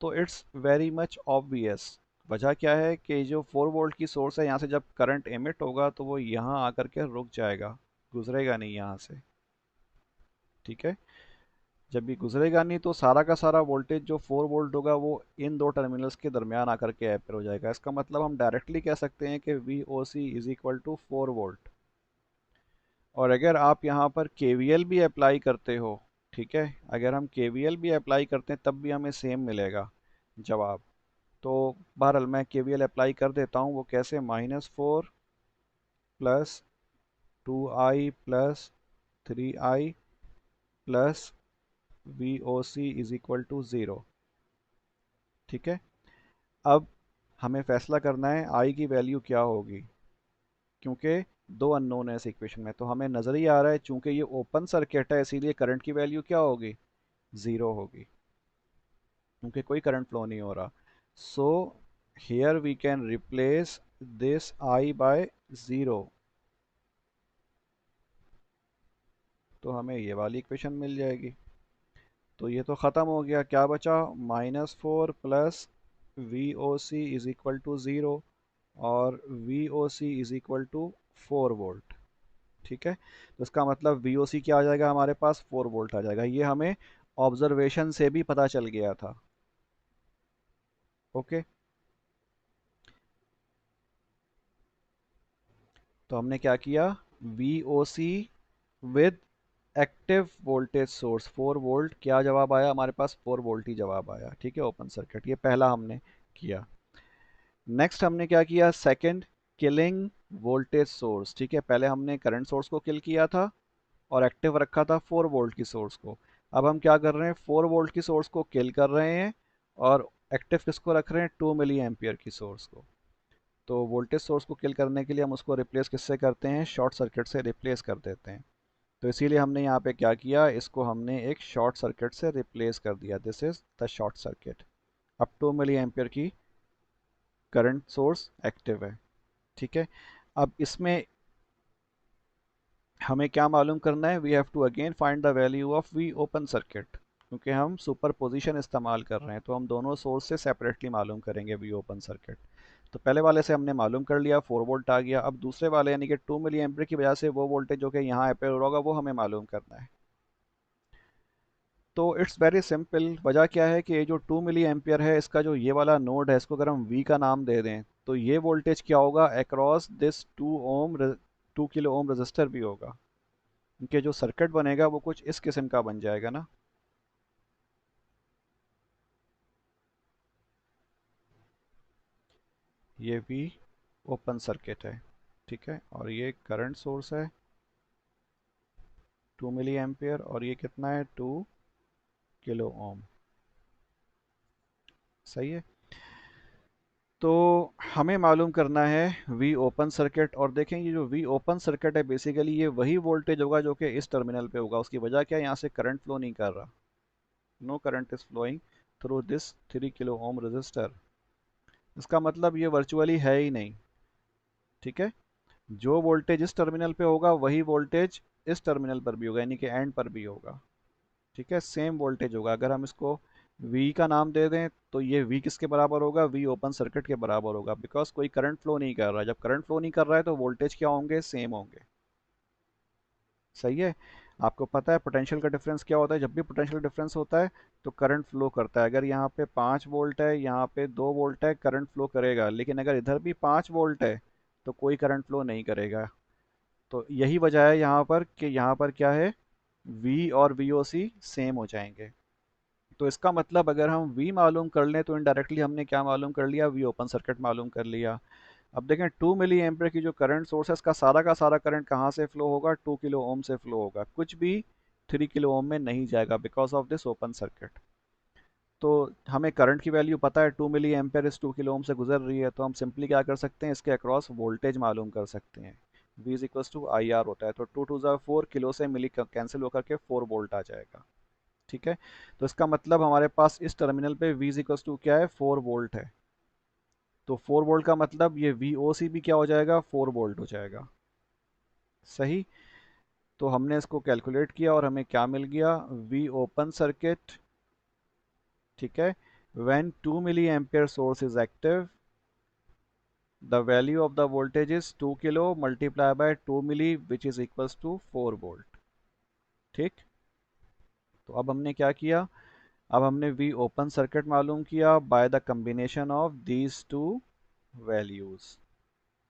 Speaker 1: तो इट्स वेरी मच ऑब्वियस। वजह क्या है कि जो 4 वोल्ट की सोर्स है, यहाँ से जब करंट एमिट होगा तो वो यहाँ आकर के रुक जाएगा, गुजरेगा नहीं यहाँ से, ठीक है। जब भी गुजरेगा नहीं तो सारा का सारा वोल्टेज जो 4 वोल्ट होगा वो इन दो टर्मिनल्स के दरमियान आकर के अपेयर हो जाएगा। इसका मतलब हम डायरेक्टली कह सकते हैं कि V O C is equal to 4 volt. और अगर आप यहाँ पर केवीएल भी अप्लाई करते हो, ठीक है, अगर हम केवीएल भी अप्लाई करते हैं तब भी हमें सेम मिलेगा जवाब। तो बहरहाल मैं केवीएल अप्लाई कर देता हूँ। वो कैसे, -4 plus 2i plus 3i plus V O C is equal to 0, ठीक है। अब हमें फैसला करना है आई की वैल्यू क्या होगी, क्योंकि दो अननोन है इस इक्वेशन में। तो हमें नज़र ही आ रहा है चूंकि ये ओपन सर्किट है इसीलिए करंट की वैल्यू क्या होगी, 0 होगी, क्योंकि कोई करंट फ्लो नहीं हो रहा। So here we can replace this I by 0। तो हमें ये वाली इक्वेशन मिल जाएगी। तो ये तो ख़त्म हो गया, क्या बचा, -4 plus V O C is equal to 0 और V O C is equal to 4 volt, ठीक है। तो इसका मतलब वी ओ सी क्या आ जाएगा, हमारे पास 4 वोल्ट आ जाएगा। ये हमें ऑब्जर्वेशन से भी पता चल गया था। ओके, तो हमने क्या किया, V O C with active voltage source 4 volt, क्या जवाब आया हमारे पास, 4 वोल्ट ही जवाब आया, ठीक है, ओपन सर्किट। ये पहला हमने किया। नेक्स्ट हमने क्या किया, सेकंड, किलिंग वोल्टेज सोर्स, ठीक है, पहले हमने करंट सोर्स को किल किया था और एक्टिव रखा था 4 वोल्ट की सोर्स को। अब हम क्या कर रहे हैं, 4 वोल्ट की सोर्स को किल कर रहे हैं और एक्टिव किसको रख रहे हैं, 2 मिली एम्पियर की सोर्स को। तो वोल्टेज सोर्स को किल करने के लिए हम उसको रिप्लेस किससे करते हैं, शॉर्ट सर्किट से रिप्लेस कर देते हैं। तो इसीलिए हमने यहाँ पे क्या किया, इसको हमने एक शॉर्ट सर्किट से रिप्लेस कर दिया, this is the short circuit. अब 2 मिली एम्पियर की करंट सोर्स एक्टिव है, ठीक है। अब इसमें हमें क्या मालूम करना है, we have to again find the value of V open circuit, क्योंकि हम सुपर पोजिशन इस्तेमाल कर रहे हैं तो हम दोनों सोर्स से सेपरेटली मालूम करेंगे वी ओपन सर्किट। तो पहले वाले से हमने मालूम कर लिया, 4 वोल्ट आ गया। अब दूसरे वाले यानी कि 2 मिली एम्पियर की वजह से वो वोल्टेज जो कि यहाँ अपेयर हो रहा होगा वो हमें मालूम करना है। तो इट्स वेरी सिंपल। वजह क्या है कि ये जो 2 मिली एम्पियर है इसका जो ये वाला नोड है इसको अगर हम वी का नाम दे दें तो ये वोल्टेज क्या होगा, across this 2 kilo ohm register भी होगा। इनके जो सर्किट बनेगा वो कुछ इस किस्म का बन जाएगा ना। ये भी ओपन सर्किट है, ठीक है, और ये करंट सोर्स है 2 मिली एम्पियर और ये कितना है, 2 किलो ओम, सही है। तो हमें मालूम करना है वी ओपन सर्किट। और देखें ये जो वी ओपन सर्किट है बेसिकली ये वही वोल्टेज होगा जो कि इस टर्मिनल पे होगा। उसकी वजह क्या है, यहाँ से करंट फ्लो नहीं कर रहा, no current is flowing through this 3 kilo ohm resistor. इसका मतलब ये वर्चुअली है ही नहीं, ठीक है। जो वोल्टेज इस टर्मिनल पे होगा वही वोल्टेज इस टर्मिनल पर भी होगा, यानी कि एंड पर भी होगा, ठीक है, सेम वोल्टेज होगा। अगर हम इसको V का नाम दे दें तो ये V किसके बराबर होगा, V ओपन सर्किट के बराबर होगा, बिकॉज कोई करंट फ्लो नहीं कर रहा है। जब करंट फ्लो नहीं कर रहा है तो वोल्टेज क्या होंगे, सेम होंगे, सही है। आपको पता है पोटेंशियल का डिफरेंस क्या होता है, जब भी पोटेंशियल डिफरेंस होता है तो करंट फ्लो करता है। अगर यहाँ पे 5 वोल्ट है, यहाँ पे 2 वोल्ट है, करंट फ्लो करेगा, लेकिन अगर इधर भी 5 वोल्ट है तो कोई करंट फ्लो नहीं करेगा। तो यही वजह है यहाँ पर कि यहाँ पर क्या है, V और VOC सेम हो जाएंगे। तो इसका मतलब अगर हम V मालूम कर लें तो इनडायरेक्टली हमने क्या मालूम कर लिया, V ओपन सर्किट मालूम कर लिया। अब देखें 2 मिली एम्पियर की जो करंट सोर्स है इसका सारा का सारा करंट कहाँ से फ्लो होगा, 2 किलो ओम से फ्लो होगा, कुछ भी 3 किलो ओम में नहीं जाएगा because of this open circuit. तो हमें करंट की वैल्यू पता है 2 मिली एम्पियर इस 2 किलो ओम से गुजर रही है, तो हम सिंपली क्या कर सकते हैं, इसके अक्रॉस वोल्टेज मालूम कर सकते हैं। V is equal to I R होता है, तो 2 टू ज़ा 4 किलो से मिली कैंसिल होकर के 4 वोल्ट आ जाएगा। ठीक है, तो इसका मतलब हमारे पास इस टर्मिनल पे V इज इक्वल टू क्या है, 4 वोल्ट है। तो 4 वोल्ट का मतलब ये VOC भी क्या हो जाएगा, 4 वोल्ट हो जाएगा। सही। तो हमने इसको कैलकुलेट किया और हमें क्या मिल गया, V ओपन सर्किट, ठीक है, when 2 milli ampere source is active, the value of the voltage is 2 kilo multiplied by 2 milli which is equals to 4 volt। ठीक। तो अब हमने क्या किया, अब हमने V ओपन सर्किट मालूम किया by the combination of these two values.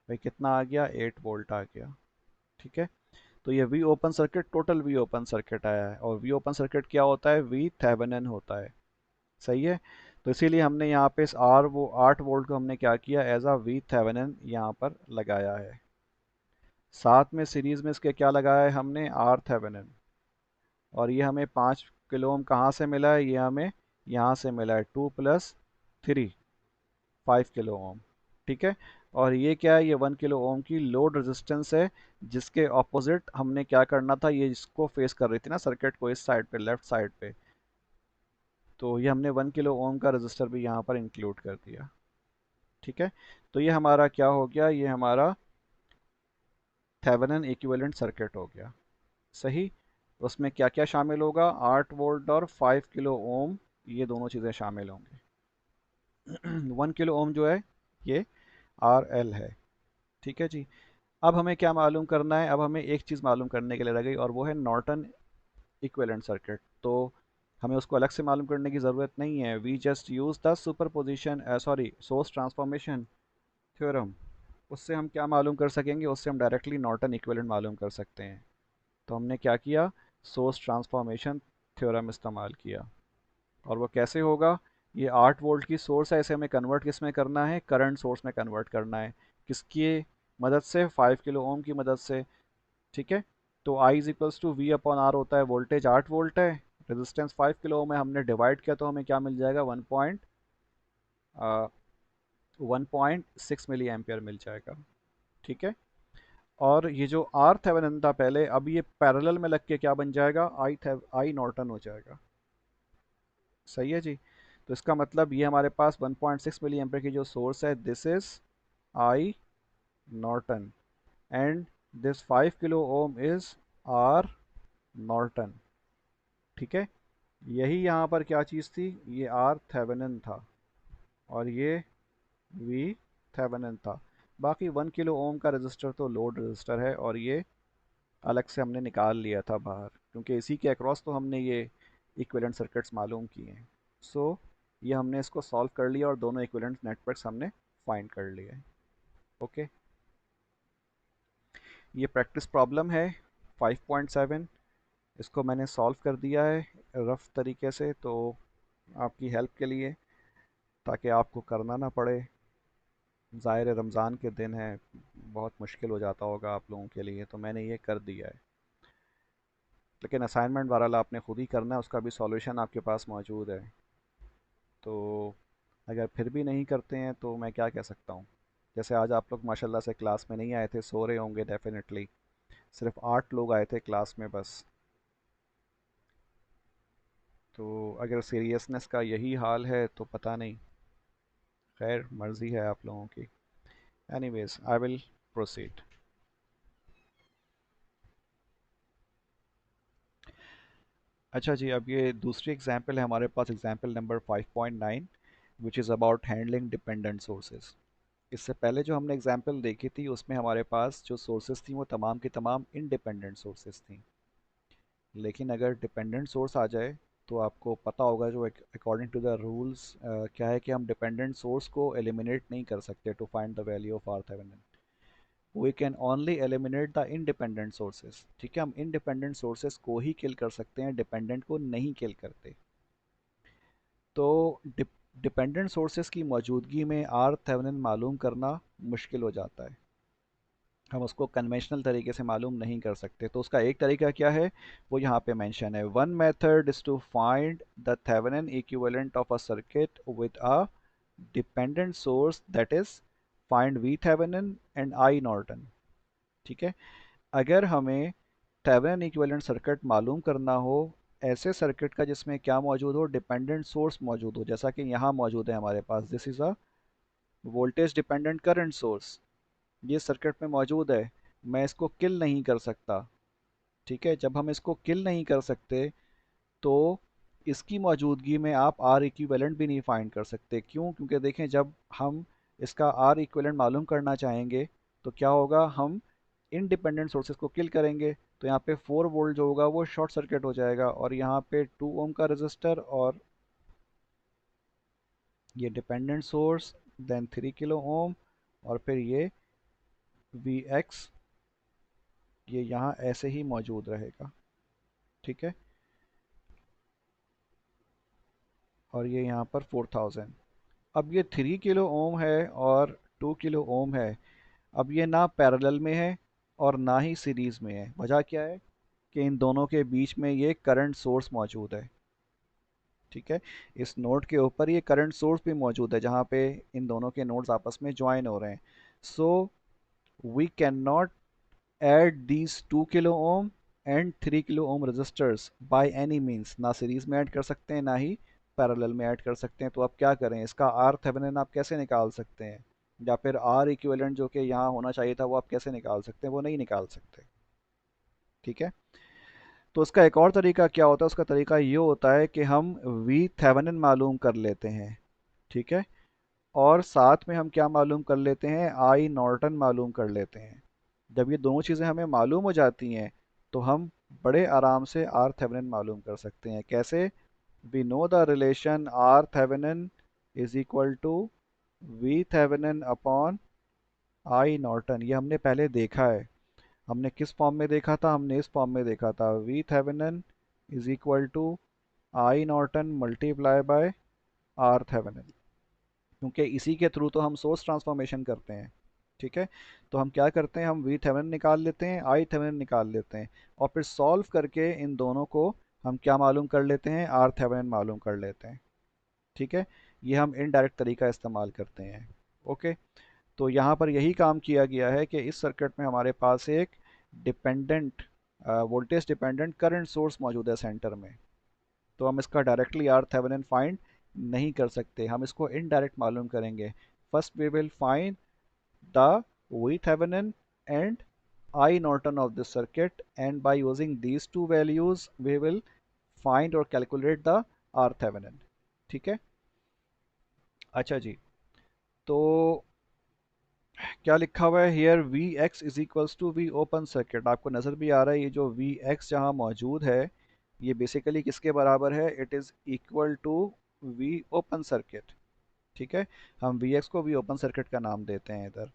Speaker 1: भाई कितना आ गया, 8 वोल्ट आ गया। ठीक है, तो ये V open circuit total V open circuit आया है, और V ओपन सर्किट क्या होता है, V थेवेनिन होता है। सही है, तो इसीलिए हमने यहाँ पे इस 8 वोल्ट को हमने क्या किया, एज अ V थेवेनिन यहाँ पर लगाया है। साथ में सीरीज में इसके क्या लगाया है हमने, आर थेवेनिन। और ये हमें 5 किलो ओम कहाँ से मिला है, ये हमें यहाँ से मिला है, 2 + 3 5 किलो ओम। ठीक है, और ये क्या है, ये 1 किलो ओम की लोड रेजिस्टेंस है, जिसके ऑपोजिट हमने क्या करना था, ये इसको फेस कर रही थी ना सर्किट को, इस साइड पे, लेफ्ट साइड पे। तो ये हमने 1 किलो ओम का रजिस्टर भी यहाँ पर इंक्लूड कर दिया। ठीक है, तो ये हमारा क्या हो गया, ये हमारा थेवेनिन इक्विवेलेंट सर्किट हो गया। सही। उसमें क्या क्या शामिल होगा, 8 वोल्ट और 5 किलो ओम, ये दोनों चीज़ें शामिल होंगी। 1 किलो ओम जो है ये आर एल है। ठीक है जी। अब हमें क्या मालूम करना है, अब हमें एक चीज़ मालूम करने के लिए रह गई, और वो है नॉर्टन इक्विवेलेंट सर्किट। तो हमें उसको अलग से मालूम करने की ज़रूरत नहीं है, we just use the superposition, sorry, source transformation theorem. उससे हम क्या मालूम कर सकेंगे, उससे हम डायरेक्टली नॉर्टन इक्विवेलेंट मालूम कर सकते हैं। तो हमने क्या किया, सोर्स ट्रांसफॉर्मेशन थ्योरम इस्तेमाल किया। और वो कैसे होगा, ये 8 वोल्ट की सोर्स है, इसे हमें कन्वर्ट किस में करना है, करंट सोर्स में कन्वर्ट करना है। किसकी मदद से, 5 किलो ओम की मदद से। ठीक है, तो I is equals to V upon R होता है, वोल्टेज 8 वोल्ट है, रेजिस्टेंस 5 किलो ओम है, हमने डिवाइड किया तो हमें क्या मिल जाएगा, 1.6 मिली एम्पियर मिल जाएगा। ठीक है, और ये जो आर थेवेनिन था पहले, अब ये पैरेलल में लग के क्या बन जाएगा, आई नॉर्टन हो जाएगा। सही है जी। तो इसका मतलब ये हमारे पास 1.6 मिली एम्पियर की जो सोर्स है, this is I Norton, and this 5 kilo ohm is R Norton. ठीक है, यही यहाँ पर क्या चीज़ थी, ये आर थेवेनिन था, और ये वी थेवेनिन था। बाकी 1 किलो ओम का रजिस्टर तो लोड रजिस्टर है, और ये अलग से हमने निकाल लिया था बाहर, क्योंकि इसी के अक्रॉस तो हमने ये इक्विवेलेंट सर्किट्स मालूम किए हैं। सो ये हमने इसको सॉल्व कर लिया, और दोनों इक्विवेलेंट नेटवर्क्स हमने फाइंड कर लिए। ओके, ये प्रैक्टिस प्रॉब्लम है 5.7, इसको मैंने सॉल्व कर दिया है रफ तरीके से, तो आपकी हेल्प के लिए, ताकि आपको करना ना पड़े। ज़ाहिर है रमज़ान के दिन है, बहुत मुश्किल हो जाता होगा आप लोगों के लिए, तो मैंने ये कर दिया है। लेकिन असाइनमेंट बहरहाल आपने खुद ही करना है, उसका भी सॉल्यूशन आपके पास मौजूद है। तो अगर फिर भी नहीं करते हैं तो मैं क्या कह सकता हूँ, जैसे आज आप लोग माशाल्लाह से क्लास में नहीं आए थे, सो रहे होंगे डेफिनेटली, सिर्फ 8 लोग आए थे क्लास में बस। तो अगर सीरियसनेस का यही हाल है तो पता नहीं, खैर मर्ज़ी है आप लोगों की। Anyways I will proceed. अच्छा जी, अब ये दूसरी एग्जांपल है हमारे पास, example number 5.9, which is about handling dependent sources. इससे पहले जो हमने एग्जांपल देखी थी उसमें हमारे पास जो सोर्सेज थी वो तमाम की तमाम इंडिपेंडेंट सोर्सेज थी। लेकिन अगर डिपेंडेंट सोर्स आ जाए तो आपको पता होगा, जो अकॉर्डिंग टू द रूल्स क्या है, कि हम डिपेंडेंट सोर्स को एलिमिनेट नहीं कर सकते to find the value of R Thevenin. We can only eliminate the independent sources. ठीक है, हम इंडिपेंडेंट सोर्सेज को ही किल कर सकते हैं, डिपेंडेंट को नहीं किल करते। तो डिपेंडेंट सोर्सेज की मौजूदगी में आर थेवेनिन मालूम करना मुश्किल हो जाता है, हम उसको कन्वेंशनल तरीके से मालूम नहीं कर सकते। तो उसका एक तरीका क्या है, वो यहाँ पे मेंशन है, one method is to find the Thevenin equivalent of a circuit with a dependent source, that is find V Thevenin and I Norton. ठीक है, अगर हमें थेवेनिन इक्विवेलेंट सर्किट मालूम करना हो ऐसे सर्किट का जिसमें क्या मौजूद हो, डिपेंडेंट सोर्स मौजूद हो, जैसा कि यहाँ मौजूद है हमारे पास, this is a voltage dependent current source, ये सर्किट में मौजूद है, मैं इसको किल नहीं कर सकता। ठीक है, जब हम इसको किल नहीं कर सकते तो इसकी मौजूदगी में आप आर इक्विवेलेंट भी नहीं फाइंड कर सकते। क्यों? क्योंकि देखें, जब हम इसका आर इक्विवेलेंट मालूम करना चाहेंगे तो क्या होगा, हम इंडिपेंडेंट सोर्सेज को किल करेंगे, तो यहाँ पे 4 वोल्ट जो होगा वो शॉर्ट सर्किट हो जाएगा, और यहाँ पे 2 ओम का रजिस्टर और ये dependent source, then 3 kilo ohm, और फिर ये वी एक्स, ये यहाँ ऐसे ही मौजूद रहेगा। ठीक है, और ये यहाँ पर 4000। अब ये 3 किलो ओम है और 2 किलो ओम है, अब ये ना पैरेलल में है और ना ही सीरीज में है। वजह क्या है कि इन दोनों के बीच में ये करंट सोर्स मौजूद है। ठीक है, इस नोड के ऊपर ये करंट सोर्स भी मौजूद है जहाँ पे इन दोनों के नोड्स आपस में ज्वाइन हो रहे हैं। So we can not add these 2 kilo ohm and 3 kilo ohm resistors by any means, ना सीरीज में ऐड कर सकते हैं ना ही पैरेलल में ऐड कर सकते हैं। तो आप क्या करें, इसका आर थेवेनिन आप कैसे निकाल सकते हैं, या फिर आर इक्विवेलेंट जो कि यहाँ होना चाहिए था वो आप कैसे निकाल सकते हैं, वो नहीं निकाल सकते। ठीक है, तो उसका एक और तरीका क्या होता है, उसका तरीका ये होता है कि हम वी थेवेनिन मालूम कर लेते हैं। ठीक है, और साथ में हम क्या मालूम कर लेते हैं, आई नॉर्टन मालूम कर लेते हैं। जब ये दोनों चीज़ें हमें मालूम हो जाती हैं तो हम बड़े आराम से आर थेवेनिन मालूम कर सकते हैं। कैसे? We know the relation R Thevenin is equal to V Thevenin upon I Norton, ये हमने पहले देखा है। हमने किस फॉर्म में देखा था, हमने इस फॉर्म में देखा था, V Thevenin is equal to I Norton multiply by R Thevenin, क्योंकि इसी के थ्रू तो हम सोर्स ट्रांसफॉर्मेशन करते हैं। ठीक है, तो हम क्या करते हैं, हम वी थेवेनिन निकाल लेते हैं, आई थेवेनिन निकाल लेते हैं, और फिर सॉल्व करके इन दोनों को हम क्या मालूम कर लेते हैं, आर थेवेनिन मालूम कर लेते हैं। ठीक है, ये हम इनडायरेक्ट तरीका इस्तेमाल करते हैं। ओके, तो यहाँ पर यही काम किया गया है कि इस सर्किट में हमारे पास एक dependent voltage dependent current source मौजूद है सेंटर में, तो हम इसका डायरेक्टली आर थेवेनिन फाइंड नहीं कर सकते, हम इसको इनडायरेक्ट मालूम करेंगे। First we will find the V Thevenin and I Norton of this circuit, and by using these two values we will find or calculate the R Thevenin। ठीक है, अच्छा जी, तो क्या लिखा हुआ है here, V X is equals to V open circuit, आपको नज़र भी आ रहा है ये जो वी एक्स जहाँ मौजूद है ये बेसिकली किसके बराबर है, it is equal to V open circuit. ठीक है, हम वी एक्स को वी ओपन सर्किट का नाम देते हैं इधर।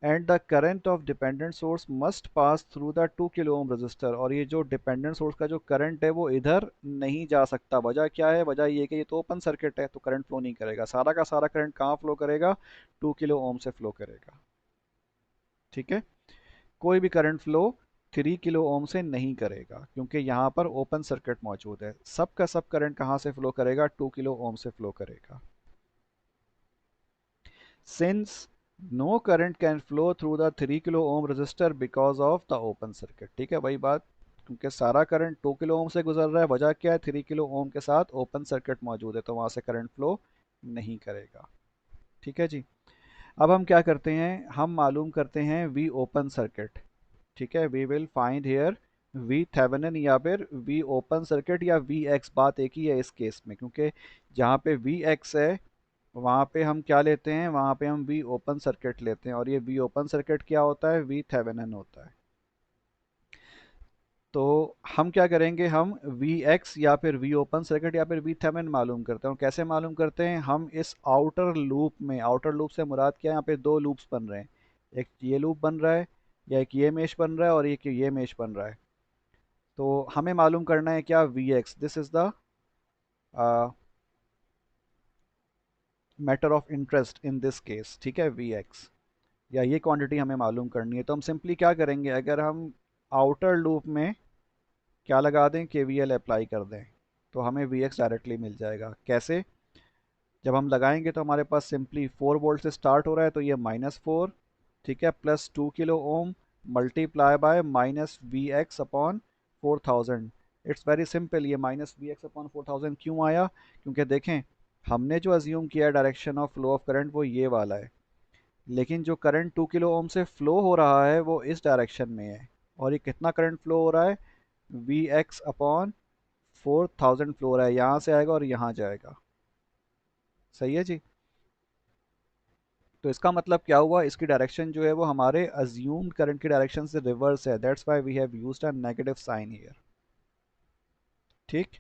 Speaker 1: And the current of dependent source must pass through the 2 kilo ohm resistor, और ये जो डिपेंडेंट सोर्स का जो करंट है वो इधर नहीं जा सकता। वजह क्या है, वजह ये कि ये तो ओपन सर्किट है तो करंट फ्लो नहीं करेगा, सारा का सारा करंट कहाँ फ्लो करेगा, 2 किलो ओम से फ्लो करेगा। ठीक है, कोई भी करंट फ्लो 3 किलो ओम से नहीं करेगा, क्योंकि यहाँ पर ओपन सर्किट मौजूद है। सब का सब करंट कहाँ से फ्लो करेगा, 2 किलो ओम से फ्लो करेगा। Since no current can flow through the 3 kilo Om resistor because of the open circuit। ठीक है, वही बात, क्योंकि सारा करंट 2 किलो ओम से गुजर रहा है, वजह क्या है, 3 किलो ओम के साथ ओपन सर्किट मौजूद है तो वहां से करंट फ्लो नहीं करेगा। ठीक है जी, अब हम क्या करते हैं, हम मालूम करते हैं वी ओपन सर्किट। ठीक है, we will find here V Thevenin या फिर वी ओपन सर्किट या वी एक्स, बात एक ही है इस केस में, क्योंकि जहाँ पे वी एक्स है वहाँ पे हम क्या लेते हैं, वहाँ पे हम वी ओपन सर्किट लेते हैं, और ये वी ओपन सर्किट क्या होता है, वी थेवेनिन होता है। तो हम क्या करेंगे, हम वी एक्स या फिर वी ओपन सर्किट या फिर वी थेवेनिन मालूम करते हैं। और कैसे मालूम करते हैं, हम इस आउटर लूप में, आउटर लूप से मुराद क्या है, यहाँ पे दो लूप्स बन रहे हैं, एक ये लूप बन रहा है या एक ये मेश बन रहा है और एक ये मेश बन रहा है। तो हमें मालूम करना है क्या, V X, this is the matter of interest in this case. ठीक है, वी एक्स, या ये क्वांटिटी हमें मालूम करनी है, तो हम सिंपली क्या करेंगे, अगर हम आउटर लूप में क्या लगा दें, केवीएल अप्लाई कर दें, तो हमें वी एक्स डायरेक्टली मिल जाएगा। कैसे? जब हम लगाएंगे तो हमारे पास सिंपली 4 वोल्ट से स्टार्ट हो रहा है, तो ये -4, ठीक है, plus 2 kilo ohm multiply by minus V X upon 4000। It's very simple. ये माइनस वी एक्स अपॉन 4000 क्यों आया? क्योंकि देखें, हमने जो अज्यूम किया direction of flow of current वो ये वाला है, लेकिन जो करंट 2 किलो ओम से फ्लो हो रहा है वो इस डायरेक्शन में है। और ये कितना करंट फ्लो हो रहा है? वी एक्स अपॉन 4000 फ्लो हो रहा है, यहाँ से आएगा और यहाँ जाएगा। सही है जी। तो इसका मतलब क्या हुआ, इसकी डायरेक्शन जो है वो हमारे अज्यूम्ड करंट की डायरेक्शन से रिवर्स है। That's why we have used a negative sign here. ठीक,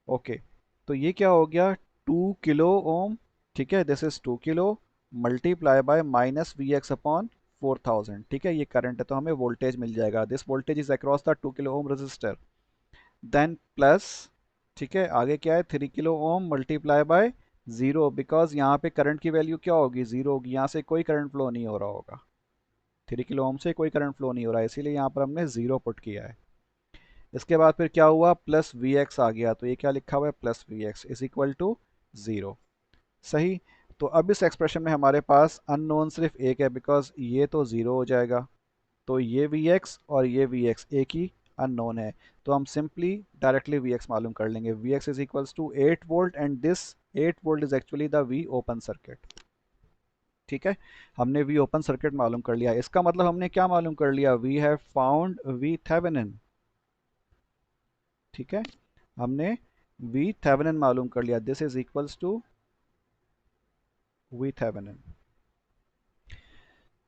Speaker 1: ओके। तो ये क्या हो गया, 2 किलो ओम, ठीक है, this is 2 kilo multiply by minus V X upon 4000, ठीक है, ये करंट है, तो हमें वोल्टेज मिल जाएगा। This voltage is across the 2 kilo ohm resistor. Then plus, ठीक है, आगे क्या है, 3 kilo ohm multiply by zero, because यहाँ पे करंट की वैल्यू क्या होगी, जीरो होगी, यहाँ से कोई करंट फ्लो नहीं हो रहा होगा, 3 किलो ओम से कोई करंट फ्लो नहीं हो रहा है, इसीलिए यहाँ पर हमने जीरो पुट किया है। इसके बाद फिर क्या हुआ, प्लस वी एक्स आ गया, तो ये क्या लिखा हुआ है, plus V X is equal to zero. सही। तो अब इस एक्सप्रेशन में हमारे पास अननोन सिर्फ एक है, बिकॉज ये तो ज़ीरो हो जाएगा, तो ये वी एक्स और ये वी एक्स एक ही अननोन है, तो हम सिंपली डायरेक्टली वी एक्स मालूम कर लेंगे। V X is equals to 8 volt, and this 8 volt is actually the V open circuit. ठीक है, हमने वी ओपन सर्किट मालूम कर लिया। इसका मतलब हमने क्या मालूम कर लिया, we have found V Thevenin. ठीक है, हमने वी थेवेनिन मालूम कर लिया, this is equals to V Thevenin.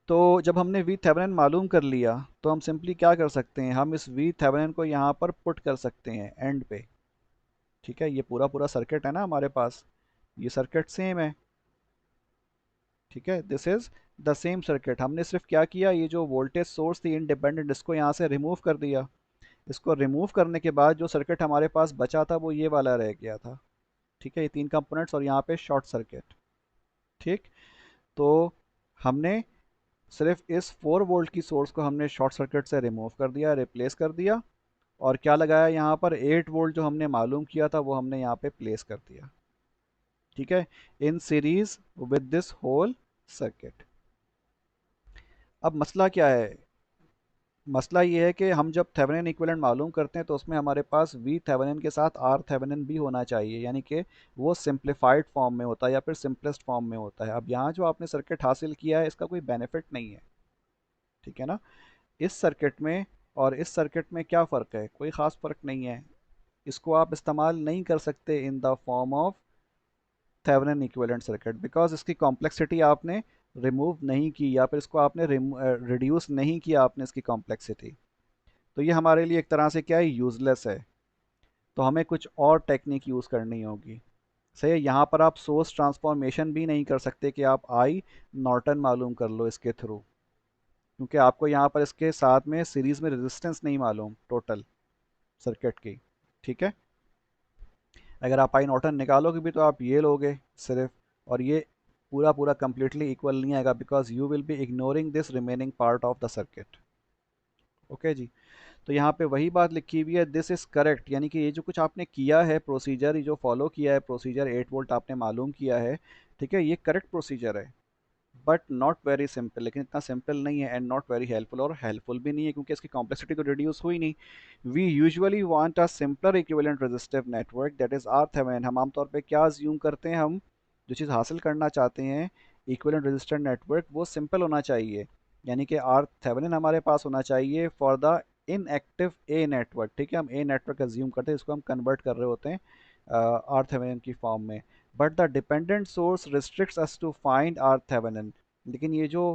Speaker 1: तो जब हमने वी थेवेनिन मालूम कर लिया, तो हम सिंपली क्या कर सकते हैं, हम इस वी थेवेनिन को यहाँ पर पुट कर सकते हैं एंड पे। ठीक है, ये पूरा पूरा सर्किट है ना हमारे पास, ये सर्किट सेम है। ठीक है, this is the same circuit. हमने सिर्फ क्या किया, ये जो वोल्टेज सोर्स थी इंडिपेंडेंट, इसको यहाँ से रिमूव कर दिया। इसको रिमूव करने के बाद जो सर्किट हमारे पास बचा था वो ये वाला रह गया था। ठीक है, ये तीन कंपोनेंट्स और यहाँ पे शॉर्ट सर्किट। ठीक, तो हमने सिर्फ इस 4 वोल्ट की सोर्स को हमने शॉर्ट सर्किट से रिमूव कर दिया, रिप्लेस कर दिया, और क्या लगाया यहाँ पर, 8 वोल्ट जो हमने मालूम किया था वो हमने यहाँ पे प्लेस कर दिया। ठीक है, in series with this whole circuit. अब मसला क्या है, मसला ये है कि हम जब थेवेनिन इक्विवेलेंट मालूम करते हैं तो उसमें हमारे पास वी थेवेनिन के साथ आर थेवेनिन भी होना चाहिए, यानी कि वो सिंप्लीफाइड फॉर्म में होता है या फिर सिंपलेस्ट फॉर्म में होता है। अब यहाँ जो आपने सर्किट हासिल किया है इसका कोई बेनिफिट नहीं है। ठीक है ना, इस सर्किट में और इस सर्किट में क्या फ़र्क है, कोई ख़ास फ़र्क नहीं है। इसको आप इस्तेमाल नहीं कर सकते in the form of Thevenin equivalent circuit, because इसकी कॉम्प्लेक्सिटी आपने रिमूव नहीं की, या फिर इसको आपने रिड्यूस नहीं किया आपने इसकी कॉम्प्लेक्सिटी। तो ये हमारे लिए एक तरह से क्या है, यूज़लेस है। तो हमें कुछ और टेक्निक यूज़ करनी होगी। सही है, यहाँ पर आप सोर्स ट्रांसफॉर्मेशन भी नहीं कर सकते कि आप आई नॉर्टन मालूम कर लो इसके थ्रू, क्योंकि आपको यहाँ पर इसके साथ में सीरीज में रेजिस्टेंस नहीं मालूम टोटल सर्किट की। ठीक है, अगर आप आई नॉर्टन निकालोगे भी तो आप ये लोगे सिर्फ, और ये पूरा पूरा कंप्लीटली इक्वल नहीं आएगा, because you will be ignoring this remaining part of the circuit. Okay जी। तो यहाँ पे वही बात लिखी हुई है, दिस इज़ करेक्ट, यानी कि ये जो कुछ आपने किया है प्रोसीजर, ये जो फॉलो किया है प्रोसीजर, 8 वोल्ट आपने मालूम किया है, ठीक है, ये करेक्ट प्रोसीजर है, बट नॉट वेरी सिंपल, लेकिन इतना सिंपल नहीं है, एंड नॉट वेरी हेल्पफुल, और हेल्पफुल भी नहीं है क्योंकि इसकी कॉम्प्लेक्सिटी तो रिड्यूस हुई नहीं। We usually want a simpler equivalent resistive network, that is R Thevenin. हम आमतौर पे क्या अज्यूम करते हैं, हम जो चीज़ हासिल करना चाहते हैं इक्विवेलेंट रेजिस्टेंट नेटवर्क, वो सिंपल होना चाहिए, यानी कि आर थेवेनिन हमारे पास होना चाहिए for the inactive a network. ठीक है, हम ए नेटवर्क अज्यूम करते हैं, इसको हम कन्वर्ट कर रहे होते हैं आर थेवेनिन की फॉर्म में, but the dependent source restricts us to find R Thevenin. लेकिन ये जो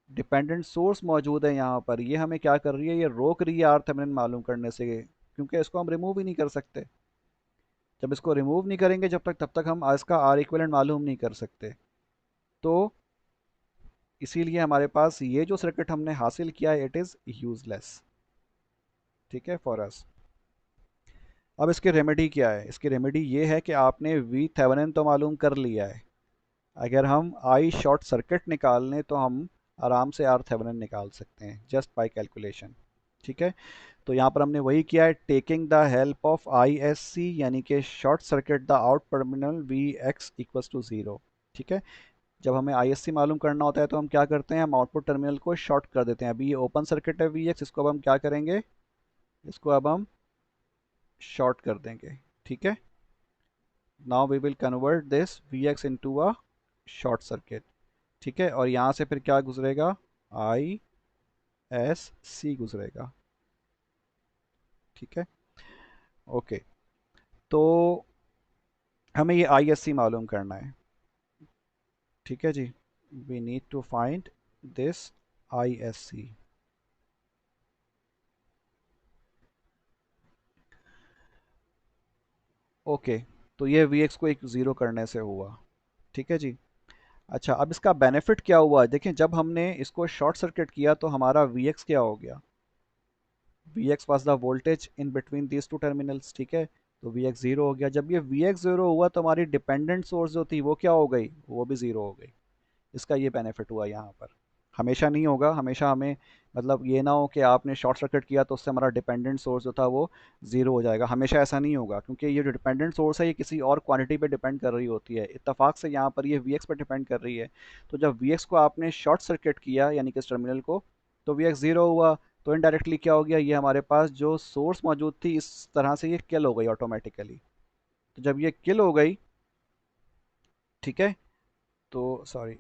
Speaker 1: डिपेंडेंट सोर्स मौजूद है यहाँ पर, ये हमें क्या कर रही है, ये रोक रही है आर थेवेनिन मालूम करने से, क्योंकि इसको हम रिमूव ही नहीं कर सकते। जब इसको रिमूव नहीं करेंगे जब तक, तब तक हम इसका आर इक्विवेलेंट मालूम नहीं कर सकते। तो इसीलिए हमारे पास ये जो सर्किट हमने हासिल किया है इट इज़ यूजलेस। ठीक है, फॉर अस। अब इसकी रेमेडी क्या है, इसकी रेमेडी ये है कि आपने वी थेवेनिन तो मालूम कर लिया है, अगर हम आई शॉर्ट सर्किट निकाल लें तो हम आराम से आर थेवेनिन निकाल सकते हैं जस्ट बाय कैलकुलेशन। ठीक है, तो यहाँ पर हमने वही किया है, taking the help of I S C, यानी कि short circuit the out terminal V X equals to zero. ठीक है, जब हमें आई एस सी मालूम करना होता है तो हम क्या करते हैं, हम आउटपुट टर्मिनल को शॉर्ट कर देते हैं। अभी ये ओपन सर्किट है वी एक्स, इसको अब हम क्या करेंगे, इसको अब हम शॉर्ट कर देंगे। ठीक है, now we will convert this V X into a short circuit. ठीक है, और यहाँ से फिर क्या गुजरेगा, आई एस सी गुजरेगा। ठीक है, ओके, तो हमें ये आई एस सी मालूम करना है। ठीक है जी, we need to find this I S C. Okay, तो ये वी एक्स को एक ज़ीरो करने से हुआ। ठीक है जी, अच्छा अब इसका बेनिफिट क्या हुआ, देखें जब हमने इसको शॉर्ट सर्किट किया तो हमारा वी एक्स क्या हो गया, V X was the voltage in between these two terminals. ठीक है, तो वी एक्स ज़ीरो हो गया। जब ये वी एक्स ज़ीरो हुआ तो हमारी डिपेंडेंट सोर्स जो थी वो क्या हो गई, वो भी ज़ीरो हो गई। इसका ये बेनिफिट हुआ यहाँ पर। हमेशा नहीं होगा, हमेशा हमें मतलब ये ना हो कि आपने शॉर्ट सर्किट किया तो उससे हमारा डिपेंडेंट सोर्स जो था वो ज़ीरो हो जाएगा, हमेशा ऐसा नहीं होगा, क्योंकि ये जो डिपेंडेंट सोर्स है ये किसी और क्वांटिटी पे डिपेंड कर रही होती है। इत्तेफाक से यहाँ पर ये वी एक्स पर डिपेंड कर रही है। तो जब वी एक्स को आपने शॉर्ट सर्किट किया यानी कि इस टर्मिनल को, तो वी एक्स ज़ीरो हुआ। तो इनडायरेक्टली क्या हो गया, ये हमारे पास जो सोर्स मौजूद थी इस तरह से ये किल हो गई ऑटोमेटिकली। तो जब ये किल हो गई, ठीक है, तो सॉरी,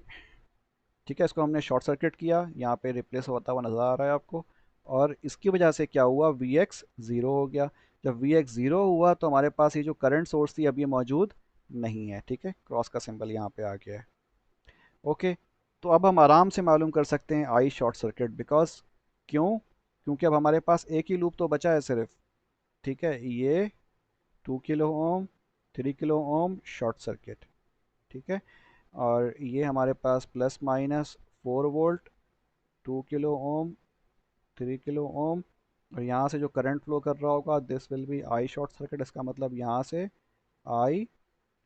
Speaker 1: ठीक है, इसको हमने शॉर्ट सर्किट किया, यहाँ पे रिप्लेस होता हुआ नज़र आ रहा है आपको। और इसकी वजह से क्या हुआ, वी एक्स ज़ीरो हो गया। जब वी एक्स ज़ीरो हुआ तो हमारे पास ये जो करंट सोर्स थी अब ये मौजूद नहीं है। ठीक है, क्रॉस का सिंबल यहाँ पे आ गया है। ओके, तो अब हम आराम से मालूम कर सकते हैं आई शॉर्ट सर्किट, बिकॉज क्यों, क्योंकि अब हमारे पास एक ही लूप तो बचा है सिर्फ। ठीक है, ये 2 kilo ohm, 3 kilo ohm short circuit. ठीक है, और ये हमारे पास plus minus 4 volt, 2 kilo ohm, 3 kilo ohm, और यहाँ से जो करंट फ्लो कर रहा होगा this will be I short circuit. इसका मतलब यहाँ से आई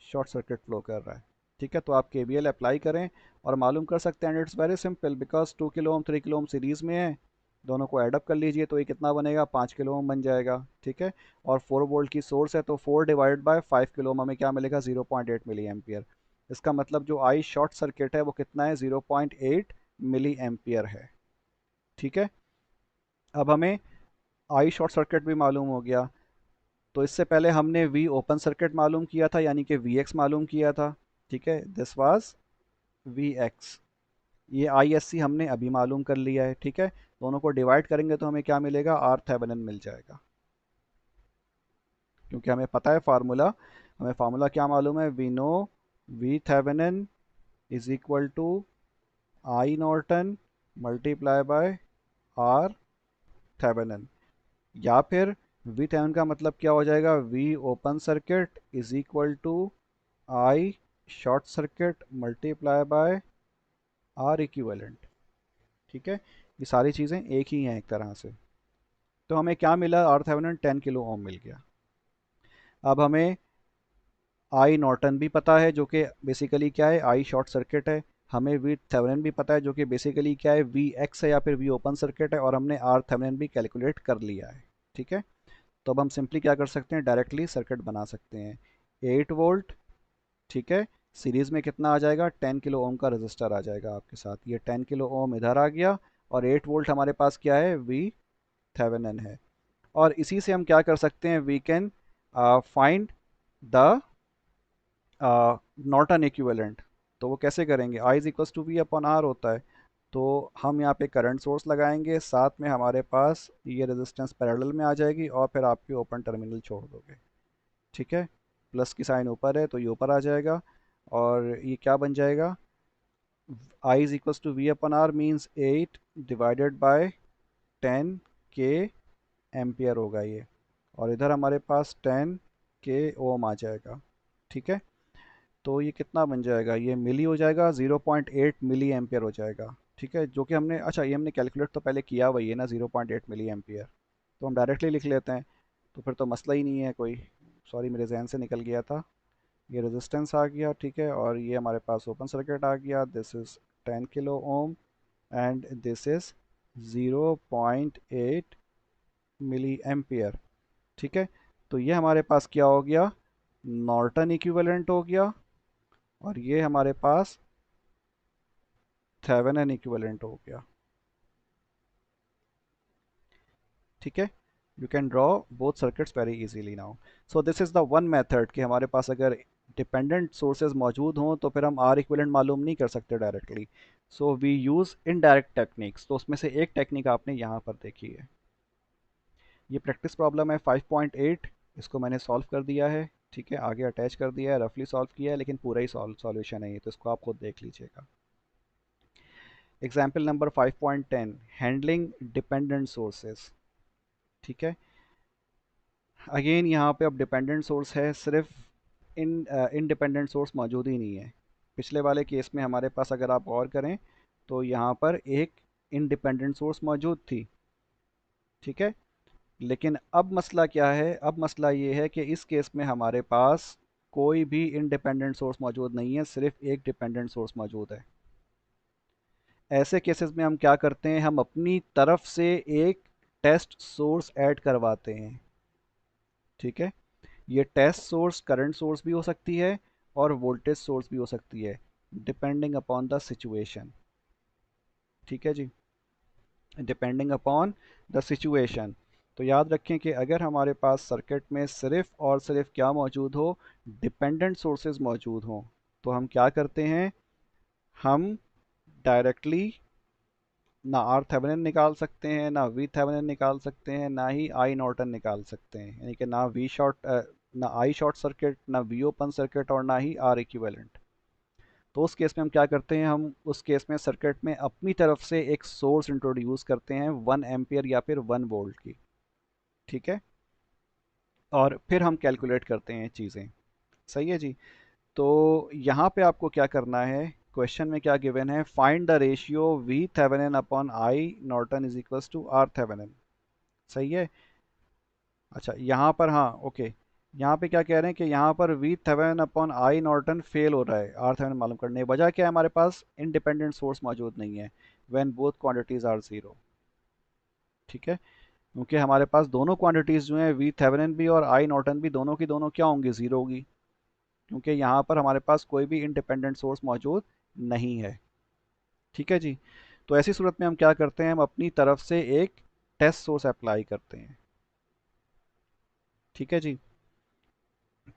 Speaker 1: शॉर्ट सर्किट फ्लो कर रहा है। ठीक है, तो आप के वी एल अप्लाई करें और मालूम कर सकते हैं। And it's very simple, because 2 kilo ohm 3 kilo Om series में है, दोनों को एडअप कर लीजिए तो ये कितना बनेगा, 5 किलो ओम बन जाएगा। ठीक है, और 4 वोल्ट की सोर्स है तो 4 डिवाइड बाय 5 किलो ओम हमें क्या मिलेगा, 0.8 मिली एम्पियर। इसका मतलब जो आई शॉर्ट सर्किट है वो कितना है, 0.8 मिली एम्पियर है। ठीक है, अब हमें आई शॉर्ट सर्किट भी मालूम हो गया। तो इससे पहले हमने वी ओपन सर्किट मालूम किया था, यानी कि वी एक्स मालूम किया था। ठीक है, दिस वाज वी एक्स। ये आई एस सी हमने अभी मालूम कर लिया है। ठीक है, दोनों को डिवाइड करेंगे तो हमें क्या मिलेगा, आर थेवेनिन मिल जाएगा, क्योंकि हमें पता है फार्मूला। हमें फार्मूला क्या मालूम है, we know V Thevenin is equal to I Norton multiply by R Thevenin. या फिर वी थेवेनिन का मतलब क्या हो जाएगा, V open circuit is equal to I short circuit multiply by R equivalent. ठीक है, ये सारी चीज़ें एक ही हैं एक तरह से। तो हमें क्या मिला, आर थेवेनिन 10 किलो ओम मिल गया। अब हमें आई नॉर्टन भी पता है जो कि बेसिकली क्या है, आई शॉर्ट सर्किट है। हमें वी थेवेनिन भी पता है जो कि बेसिकली क्या है, वी एक्स है या फिर वी ओपन सर्किट है, और हमने आर थेवेनिन भी कैलकुलेट कर लिया है। ठीक है, तो अब हम सिंपली क्या कर सकते हैं, डायरेक्टली सर्किट बना सकते हैं। 8 वोल्ट, ठीक है, सीरीज में कितना आ जाएगा, 10 किलो ओम का रजिस्टर आ जाएगा आपके साथ। ये 10 किलो ओम इधर आ गया, और 8 वोल्ट हमारे पास क्या है, वी थेवेनिन है। और इसी से हम क्या कर सकते हैं, we can find the Norton equivalent. तो वो कैसे करेंगे, I is equals to V upon R होता है। तो हम यहाँ पे करंट सोर्स लगाएंगे, साथ में हमारे पास ये रेजिस्टेंस पैरेलल में आ जाएगी, और फिर आपके ओपन टर्मिनल छोड़ दोगे। ठीक है, प्लस की साइन ऊपर है तो ये ऊपर आ जाएगा, और ये क्या बन जाएगा, I is equals to V upon R means 8 divided by 10 के एम्पियर होगा ये, और इधर हमारे पास 10 के ओम आ जाएगा। ठीक है, तो ये कितना बन जाएगा, ये मिली हो जाएगा, 0.8 मिली एम्पियर हो जाएगा। ठीक है, जो कि हमने, अच्छा ये हमने कैलकुलेट तो पहले किया हुआ ही है ना, 0.8 मिली एम्पियर, तो हम डायरेक्टली लिख लेते हैं, तो फिर तो मसला ही नहीं है कोई। सॉरी, मेरे जहन से निकल गया था। ये रेजिस्टेंस आ गया, ठीक है, और ये हमारे पास ओपन सर्किट आ गया। This is 10 kilo ohm and this is 0.8 milli ampere, ठीक है। तो ये हमारे पास क्या हो गया, नॉर्टन इक्विवेलेंट हो गया, और ये हमारे पास थेवेनिन इक्विवेलेंट हो गया, ठीक है। You can draw both circuits very easily now. So this is the one method कि हमारे पास अगर डिपेंडेंट सोर्सेज मौजूद हों तो फिर हम आर इक्विवेलेंट मालूम नहीं कर सकते directly. So we use indirect techniques. तो उसमें से एक टेक्निक आपने यहाँ पर देखी है। ये प्रैक्टिस प्रॉब्लम है 5.8, इसको मैंने सॉल्व कर दिया है, ठीक है, आगे अटैच कर दिया है, रफली सॉल्व किया है, लेकिन पूरा ही सॉल्यूशन है ये, तो इसको आप खुद देख लीजिएगा। Example number 5.10, handling dependent sources, ठीक है। अगेन यहाँ पे अब डिपेंडेंट सोर्स है, सिर्फ इनडिपेंडेंट सोर्स मौजूद ही नहीं है। पिछले वाले केस में हमारे पास अगर आप गौर करें तो यहाँ पर एक इनडिपेंडेंट सोर्स मौजूद थी, ठीक है। लेकिन अब मसला क्या है, अब मसला ये है कि इस केस में हमारे पास कोई भी इनडिपेंडेंट सोर्स मौजूद नहीं है, सिर्फ एक डिपेंडेंट सोर्स मौजूद है। ऐसे केसेस में हम क्या करते हैं, हम अपनी तरफ से एक टेस्ट सोर्स ऐड करवाते हैं, ठीक है। ये टेस्ट सोर्स करंट सोर्स भी हो सकती है और वोल्टेज सोर्स भी हो सकती है, डिपेंडिंग अपॉन द सिचुएशन, ठीक है जी, डिपेंडिंग अपॉन द सिचुएशन। तो याद रखें कि अगर हमारे पास सर्किट में सिर्फ और सिर्फ क्या मौजूद हो, डिपेंडेंट सोर्सेज मौजूद हों, तो हम क्या करते हैं, हम डायरेक्टली ना आर थेवेनिन निकाल सकते हैं, ना वी थेवेनिन निकाल सकते हैं, ना ही आई नॉर्टन निकाल सकते हैं, यानी कि ना वी शॉर्ट, ना आई शॉर्ट सर्किट, ना वी ओपन सर्किट, और ना ही आर इक्विवेलेंट। तो उस केस में हम क्या करते हैं, हम उस केस में सर्किट में अपनी तरफ से एक सोर्स इंट्रोड्यूस करते हैं 1 एम्पियर या फिर 1 वोल्ट की, ठीक है, और फिर हम कैलकुलेट करते हैं चीज़ें। सही है जी। तो यहाँ पे आपको क्या करना है, क्वेश्चन में क्या गिवन है, find the ratio V Thevenin upon I Norton is equals to R Thevenin. सही है। अच्छा यहाँ पर, हाँ ओके, यहाँ पे क्या कह रहे हैं कि यहाँ पर V Thevenin upon I Norton fail हो रहा है आर थेवेनिन मालूम करने की। वजह क्या है, हमारे पास इंडिपेंडेंट सोर्स मौजूद नहीं है when both quantities are zero, ठीक है। क्योंकि हमारे पास दोनों क्वांटिटीज़ जो हैं, वी थेवेनिन भी और आई नॉर्टन भी, दोनों की दोनों क्या होंगी, ज़ीरो होगी, क्योंकि यहाँ पर हमारे पास कोई भी इंडिपेंडेंट सोर्स मौजूद नहीं है, ठीक है जी। तो ऐसी सूरत में हम क्या करते हैं, हम अपनी तरफ से एक टेस्ट सोर्स अप्लाई करते हैं, ठीक है जी।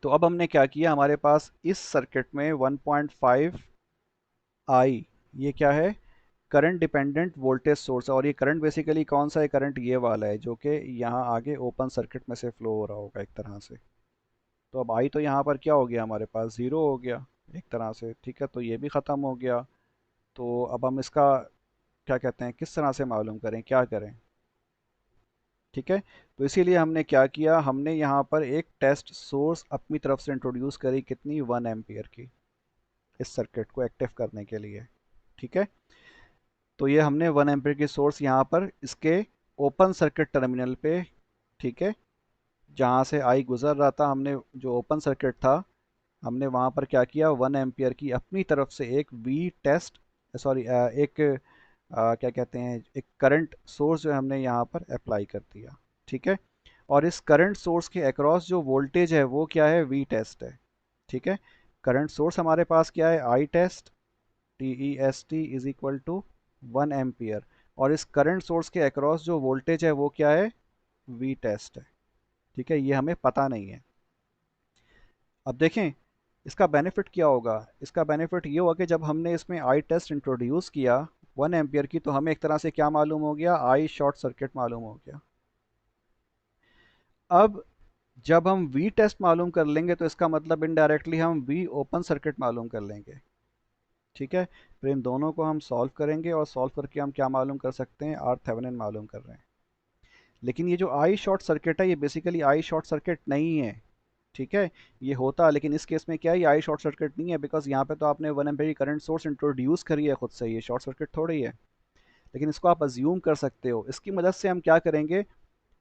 Speaker 1: तो अब हमने क्या किया, हमारे पास इस सर्किट में 1.5 आई, ये क्या है, करंट डिपेंडेंट वोल्टेज सोर्स है, और ये करंट बेसिकली कौन सा है, करंट ये वाला है जो कि यहाँ आगे ओपन सर्किट में से फ्लो हो रहा होगा एक तरह से। तो अब आई तो यहाँ पर क्या हो गया, हमारे पास ज़ीरो हो गया एक तरह से, ठीक है, तो ये भी ख़त्म हो गया। तो अब हम इसका क्या कहते हैं, किस तरह से मालूम करें, क्या करें, ठीक है। तो इसीलिए हमने क्या किया, हमने यहाँ पर एक टेस्ट सोर्स अपनी तरफ से इंट्रोड्यूस करी, कितनी, 1 एम्पियर की, इस सर्किट को एक्टिव करने के लिए, ठीक है। तो ये हमने 1 एम्पियर की सोर्स यहाँ पर इसके ओपन सर्किट टर्मिनल पे, ठीक है, जहाँ से आई गुजर रहा था, हमने जो ओपन सर्किट था, हमने वहाँ पर क्या किया, 1 एम्पियर की अपनी तरफ से एक वी टेस्ट, सॉरी एक क्या कहते हैं, एक करंट सोर्स जो हमने यहाँ पर अप्लाई कर दिया, ठीक है। और इस करंट सोर्स के अक्रॉस जो वोल्टेज है वो क्या है, वी टेस्ट है, ठीक है। करंट सोर्स हमारे पास क्या है, I test, T E S T is equal to 1 ampere, और इस करंट सोर्स के अक्रॉस जो वोल्टेज है वो क्या है, वी टेस्ट है, ठीक है। ये हमें पता नहीं है। अब देखें इसका बेनिफिट क्या होगा, इसका बेनिफिट ये होगा कि जब हमने इसमें आई टेस्ट इंट्रोड्यूस किया 1 एम्पियर की, तो हमें एक तरह से क्या मालूम हो गया, आई शॉर्ट सर्किट मालूम हो गया। अब जब हम वी टेस्ट मालूम कर लेंगे तो इसका मतलब इनडायरेक्टली हम वी ओपन सर्किट मालूम कर लेंगे, ठीक है। फिर इन दोनों को हम सॉल्व करेंगे, और सॉल्व करके हम क्या मालूम कर सकते हैं, आर थेवेनिन मालूम कर रहे हैं। लेकिन ये जो आई शॉर्ट सर्किट है, ये बेसिकली आई शॉर्ट सर्किट नहीं है, ठीक है। ये होता, लेकिन इस केस में क्या है, ये आई शॉर्ट सर्किट नहीं है, बिकॉज यहाँ पे तो आपने 1 एम्पीयर की करंट सोर्स इंट्रोड्यूस करी है खुद से, ये शॉर्ट सर्किट थोड़ी है। लेकिन इसको आप अज्यूम कर सकते हो, इसकी मदद से हम क्या करेंगे,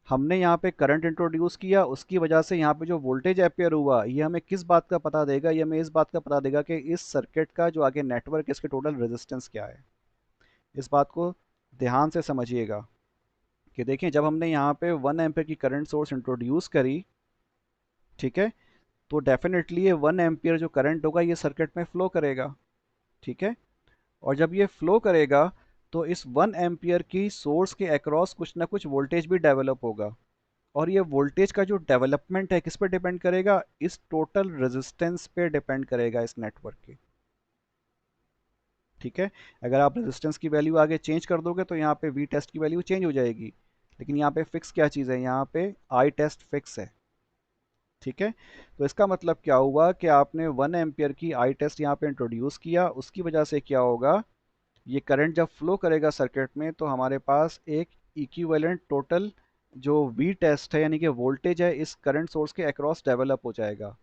Speaker 1: हमने यहाँ पे करंट इंट्रोड्यूस किया, उसकी वजह से यहाँ पे जो वोल्टेज अपेयर हुआ, ये हमें किस बात का पता देगा? ये हमें इस बात का पता देगा कि इस सर्किट का जो आगे नेटवर्क है, इसके टोटल रेजिस्टेंस क्या है। इस बात को ध्यान से समझिएगा कि देखिए, जब हमने यहाँ पे 1 एम्पियर की करंट सोर्स इंट्रोड्यूस करी, ठीक है, तो डेफिनेटली ये 1 एम्पियर जो करंट होगा ये सर्किट में फ्लो करेगा, ठीक है। और जब ये फ्लो करेगा तो इस 1 एम्पियर की सोर्स के अक्रॉस कुछ ना कुछ वोल्टेज भी डेवलप होगा। और ये वोल्टेज का जो डेवलपमेंट है किस पे डिपेंड करेगा? इस टोटल रेजिस्टेंस पे डिपेंड करेगा इस नेटवर्क के, ठीक है। अगर आप रेजिस्टेंस की वैल्यू आगे चेंज कर दोगे तो यहाँ पे वी टेस्ट की वैल्यू चेंज हो जाएगी, लेकिन यहाँ पे फिक्स क्या चीज़ है? यहाँ पे आई टेस्ट फिक्स है, ठीक है। तो इसका मतलब क्या हुआ कि आपने 1 एम्पियर की आई टेस्ट यहाँ पे इंट्रोड्यूस किया, उसकी वजह से क्या होगा? ये करंट जब फ्लो करेगा सर्किट में तो हमारे पास एक इक्विवेलेंट टोटल जो वी टेस्ट है, यानी कि वोल्टेज है, इस करंट सोर्स के अक्रॉस डेवलप हो जाएगा।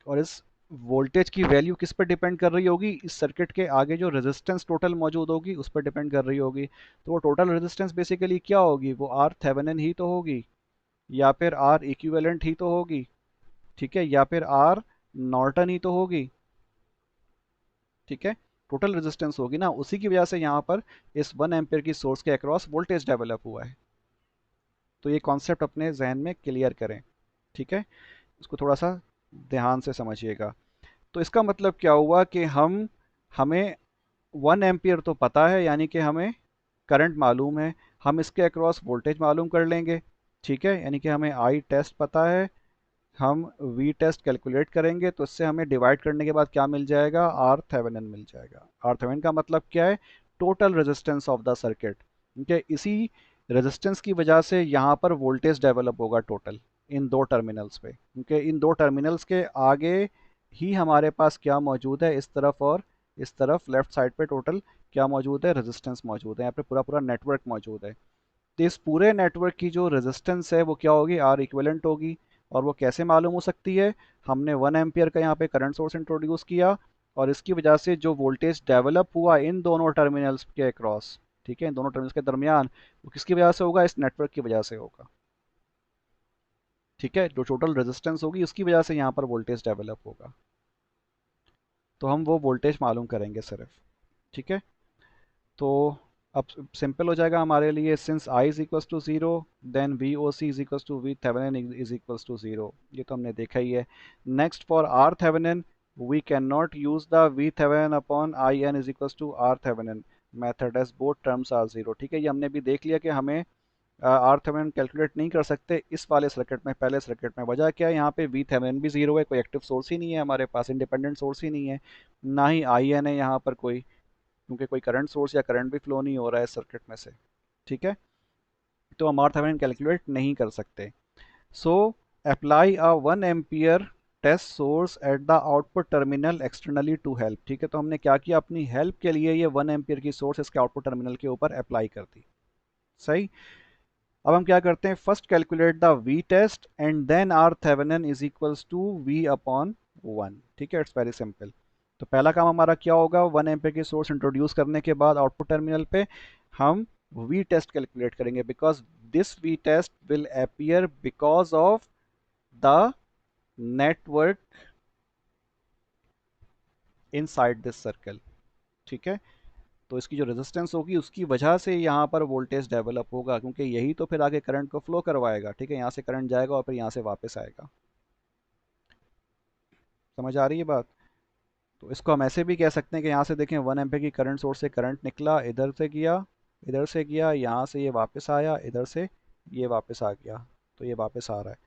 Speaker 1: और इस वोल्टेज की वैल्यू किस पर डिपेंड कर रही होगी? इस सर्किट के आगे जो रेजिस्टेंस टोटल मौजूद होगी उस पर डिपेंड कर रही होगी। तो वो टोटल रेजिस्टेंस बेसिकली क्या होगी? वो आर थेवेनिन ही तो होगी, या फिर आर इक्विवेलेंट ही तो होगी, ठीक है, या फिर आर नॉर्टन ही तो होगी, ठीक है। टोटल रेजिस्टेंस होगी ना, उसी की वजह से यहाँ पर इस 1 एम्पियर की सोर्स के अक्रॉस वोल्टेज डेवलप हुआ है। तो ये कॉन्सेप्ट अपने जहन में क्लियर करें, ठीक है। इसको थोड़ा सा ध्यान से समझिएगा। तो इसका मतलब क्या हुआ कि हमें 1 एम्पियर तो पता है, यानी कि हमें करंट मालूम है, हम इसके अक्रॉस वोल्टेज मालूम कर लेंगे, ठीक है, यानी कि हमें आई टेस्ट पता है, हम वी टेस्ट कैलकुलेट करेंगे तो इससे हमें डिवाइड करने के बाद क्या मिल जाएगा? आर थेवेनिन मिल जाएगा। आर थेवेनिन का मतलब क्या है? Total resistance of the circuit, क्योंकि इसी रेजिस्टेंस की वजह से यहाँ पर वोल्टेज डेवलप होगा टोटल इन दो टर्मिनल्स पे, क्योंकि इन दो टर्मिनल्स के आगे ही हमारे पास क्या मौजूद है? इस तरफ और इस तरफ लेफ्ट साइड पे टोटल क्या मौजूद है? रेजिस्टेंस मौजूद है, यहाँ पे पूरा पूरा नेटवर्क मौजूद है। तो इस पूरे नेटवर्क की जो रेजिस्टेंस है वो क्या होगी? आर इक्विवेलेंट होगी। और वो कैसे मालूम हो सकती है? हमने 1 एम्पियर का यहाँ पे करंट सोर्स इंट्रोड्यूस किया, और इसकी वजह से जो वोल्टेज डेवलप हुआ इन दोनों टर्मिनल्स के अक्रॉस, ठीक है, इन दोनों टर्मिनल्स के दरमियान, वो किसकी वजह से होगा? इस नेटवर्क की वजह से होगा, ठीक है। जो टोटल रेजिस्टेंस होगी उसकी वजह से यहाँ पर वोल्टेज डेवलप होगा। तो हम वो वोल्टेज मालूम करेंगे सिर्फ, ठीक है। तो अब सिंपल हो जाएगा हमारे लिए, since I is equals to zero, then V O C is equals to V Thevenin is equals to zero. ये तो हमने देखा ही है। Next, for R Thevenin we can not use the V Thevenin upon I N is equals to R Thevenin method as both terms are zero, ठीक है। ये हमने भी देख लिया कि हमें आर थेवेनिन कैलकुलेट नहीं कर सकते इस वाले सर्किट में, पहले सर्किट में। वजह क्या है? यहाँ पे वी थेवेनिन भी ज़ीरो है, कोई एक्टिव सोर्स ही नहीं है हमारे पास, इंडिपेंडेंट सोर्स ही नहीं है, ना ही आई एन है यहाँ पर कोई, क्योंकि कोई करंट सोर्स या करंट भी फ्लो नहीं हो रहा है सर्किट में से, ठीक है। तो हम RThevenin कैलकुलेट नहीं कर सकते। So apply a 1 ampere test source at the output terminal externally to help, ठीक है। तो हमने क्या किया? अपनी हेल्प के लिए ये 1 एम्पियर की सोर्स इसके आउटपुट टर्मिनल के ऊपर अप्लाई कर दी, सही। अब हम क्या करते हैं? First calculate the V test and then R Thevenin is equals to V upon 1, ठीक है। It's very simple. तो पहला काम हमारा क्या होगा? 1 एम्पियर की सोर्स इंट्रोड्यूस करने के बाद आउटपुट टर्मिनल पे हम वी टेस्ट कैलकुलेट करेंगे, because this V test will appear because of the network inside this circle, ठीक है। तो इसकी जो रेजिस्टेंस होगी उसकी वजह से यहाँ पर वोल्टेज डेवलप होगा, क्योंकि यही तो फिर आगे करंट को फ्लो करवाएगा, ठीक है। यहाँ से करंट जाएगा और फिर यहाँ से वापस आएगा। समझ आ रही है बात? तो इसको हम ऐसे भी कह सकते हैं कि यहाँ से देखें, 1 एम्पियर की करंट सोर्स से करंट निकला, इधर से गया, इधर से गया, यहाँ से ये वापस आया, इधर से ये वापस आ गया, तो ये वापस आ रहा है।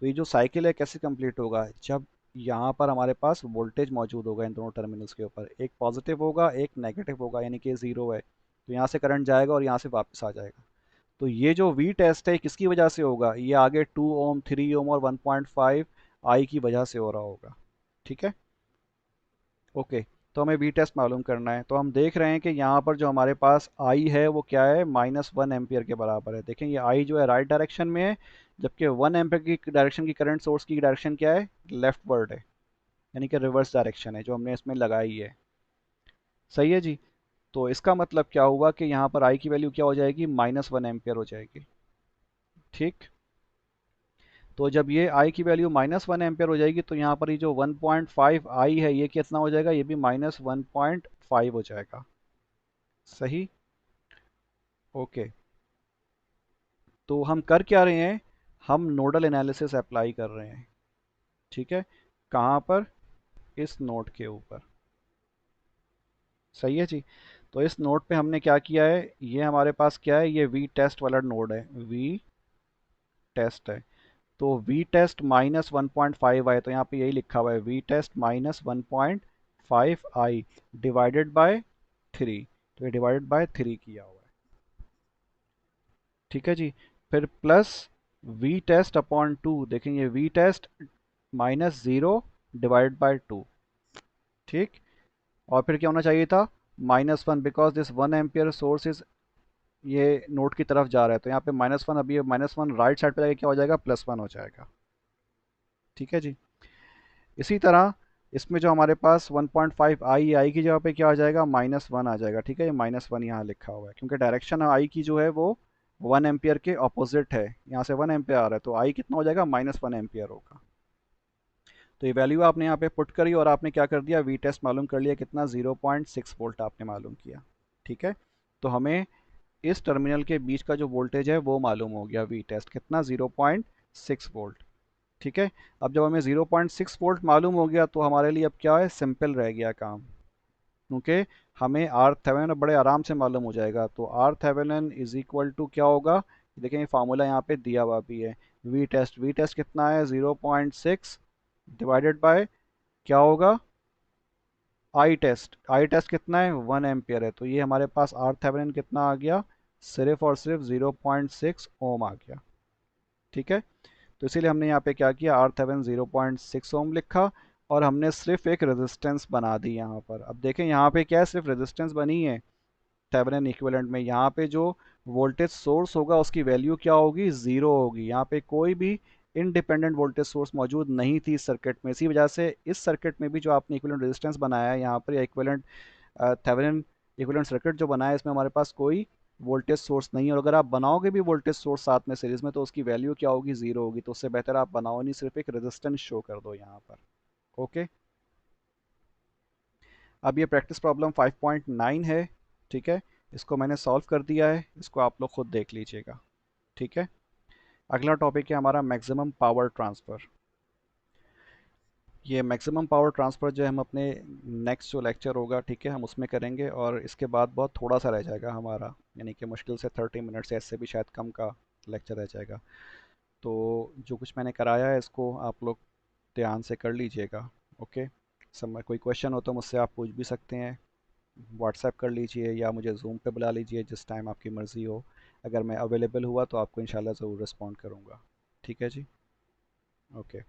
Speaker 1: तो ये जो साइकिल है कैसे कंप्लीट होगा? जब यहाँ पर हमारे पास वोल्टेज मौजूद होगा इन दोनों टर्मिनल्स के ऊपर, एक पॉजिटिव होगा एक नेगेटिव होगा, यानी कि ज़ीरो है, तो यहाँ से करंट जाएगा और यहाँ से वापस आ जाएगा। तो ये जो वी टेस्ट है किसकी वजह से होगा? ये आगे 2 ओम, 3 ओम और 1.5 आई की वजह से हो रहा होगा, ठीक है। ओके। तो हमें वी टेस्ट मालूम करना है, तो हम देख रहे हैं कि यहाँ पर जो हमारे पास आई है वो क्या है? -1 एम्पियर के बराबर है। देखें, ये आई जो है राइट डायरेक्शन में है, जबकि 1 एम्पियर की डायरेक्शन की करंट सोर्स की डायरेक्शन क्या है? लेफ्ट वर्ड है, यानी कि रिवर्स डायरेक्शन है जो हमने इसमें लगाई है, सही है जी। तो इसका मतलब क्या हुआ कि यहाँ पर आई की वैल्यू क्या हो जाएगी? -1 एम्पियर हो जाएगी, ठीक। तो जब ये आई की वैल्यू -1 एम्पियर हो जाएगी तो यहाँ पर ये जो 1.5 आई है ये कितना हो जाएगा, ये भी -1.5 हो जाएगा। सही। ओके। तो हम कर क्या रहे हैं, हम नोडल एनालिसिस अप्लाई कर रहे हैं। ठीक है। कहाँ पर, इस नोड के ऊपर। सही है जी। तो इस नोड पे हमने क्या किया है, ये हमारे पास क्या है, ये वी टेस्ट वाला नोड है, वी टेस्ट है। तो वी टेस्ट -1.5 आई, तो यहाँ पे यही लिखा हुआ है V test -1.5 I divided by 3। तो ये डिवाइडेड बाय 3 किया हुआ है। ठीक है जी। फिर प्लस वी टेस्ट अपॉन 2, देखेंगे वी टेस्ट -0 डिवाइडेड बाय 2। ठीक। और फिर क्या होना चाहिए था, -1, because this 1 ampere source is, ये नोड की तरफ जा रहा है, तो यहाँ पे -1, अभी -1 राइट साइड पे जाके क्या हो जाएगा, +1 हो जाएगा। ठीक है जी। इसी तरह इसमें जो हमारे पास 1.5 आई की जगह पे क्या आ जाएगा, -1 आ जाएगा। ठीक है, ये -1 यहाँ लिखा हुआ है क्योंकि डायरेक्शन आई की जो है वो 1 एम्पियर के ऑपोजिट है। यहाँ से 1 एम्पियर आ रहा है तो आई कितना हो जाएगा, -1 एम्पियर होगा। तो ये वैल्यू आपने यहाँ पे पुट करी और आपने क्या कर दिया, वी टेस्ट मालूम कर लिया कितना, 0.6 वोल्ट आपने मालूम किया। ठीक है। तो हमें इस टर्मिनल के बीच का जो वोल्टेज है वो मालूम हो गया, वी टेस्ट कितना, 0.6 वोल्ट। ठीक है। अब जब हमें 0.6 वोल्ट मालूम हो गया तो हमारे लिए अब क्या है, सिंपल रह गया काम, क्योंकि हमें आर थेवेनिन बड़े आराम से मालूम हो जाएगा। तो R Thevenin is equal to क्या होगा, देखें फार्मूला यहाँ पे दिया हुआ भी है, वी टेस्ट कितना है, 0.6 डिवाइडेड बाय क्या होगा, आई टेस्ट कितना है, 1 एम्पियर है। तो ये हमारे पास आर थेवेनिन कितना आ गया, सिर्फ और सिर्फ 0.6 ओम आ गया। ठीक है। तो इसीलिए हमने यहाँ पे क्या किया, आर थेवेनिन 0.6 ओम लिखा और हमने सिर्फ एक रेजिस्टेंस बना दी यहाँ पर। अब देखें यहाँ पे क्या है, सिर्फ रेजिस्टेंस बनी है थेवेनिन इक्विवेलेंट में। यहाँ पे जो वोल्टेज सोर्स होगा उसकी वैल्यू क्या होगी, ज़ीरो होगी। यहाँ पे कोई भी इंडिपेंडेंट वोल्टेज सोर्स मौजूद नहीं थी इस सर्किट में। इसी वजह से इस सर्किट में भी जो आपने इक्विवेलेंट रेजिस्टेंस बनाया है यहाँ पर, या इक्विवेलेंट थेवेनिन इक्विवेलेंट सर्किट जो बनाया है, इसमें हमारे पास कोई वोल्टेज सोर्स नहीं है। और अगर आप बनाओगे भी वोल्टेज सोर्स साथ में सीरीज में तो उसकी वैल्यू क्या होगी, ज़ीरो होगी। तो उससे बेहतर आप बनाओ नहीं, सिर्फ एक रेजिस्टेंस शो कर दो यहाँ पर। ओके। अब ये प्रैक्टिस प्रॉब्लम 5.9 है। ठीक है। इसको मैंने सॉल्व कर दिया है, इसको आप लोग खुद देख लीजिएगा। ठीक है। अगला टॉपिक है हमारा मैक्सिमम पावर ट्रांसफ़र। ये मैक्सिमम पावर ट्रांसफ़र जो है हम अपने नेक्स्ट जो लेक्चर होगा, ठीक है, हम उसमें करेंगे। और इसके बाद बहुत थोड़ा सा रह जाएगा हमारा, यानी कि मुश्किल से 30 मिनट्स या इससे भी शायद कम का लेक्चर रह जाएगा। तो जो कुछ मैंने कराया है इसको आप लोग ध्यान से कर लीजिएगा। ओके। समय कोई क्वेश्चन हो तो मुझसे आप पूछ भी सकते हैं, व्हाट्सएप कर लीजिए या मुझे ज़ूम पे बुला लीजिए, जिस टाइम आपकी मर्ज़ी हो। अगर मैं अवेलेबल हुआ तो आपको इंशाल्लाह ज़रूर रिस्पॉन्ड करूँगा। ठीक है जी। ओके।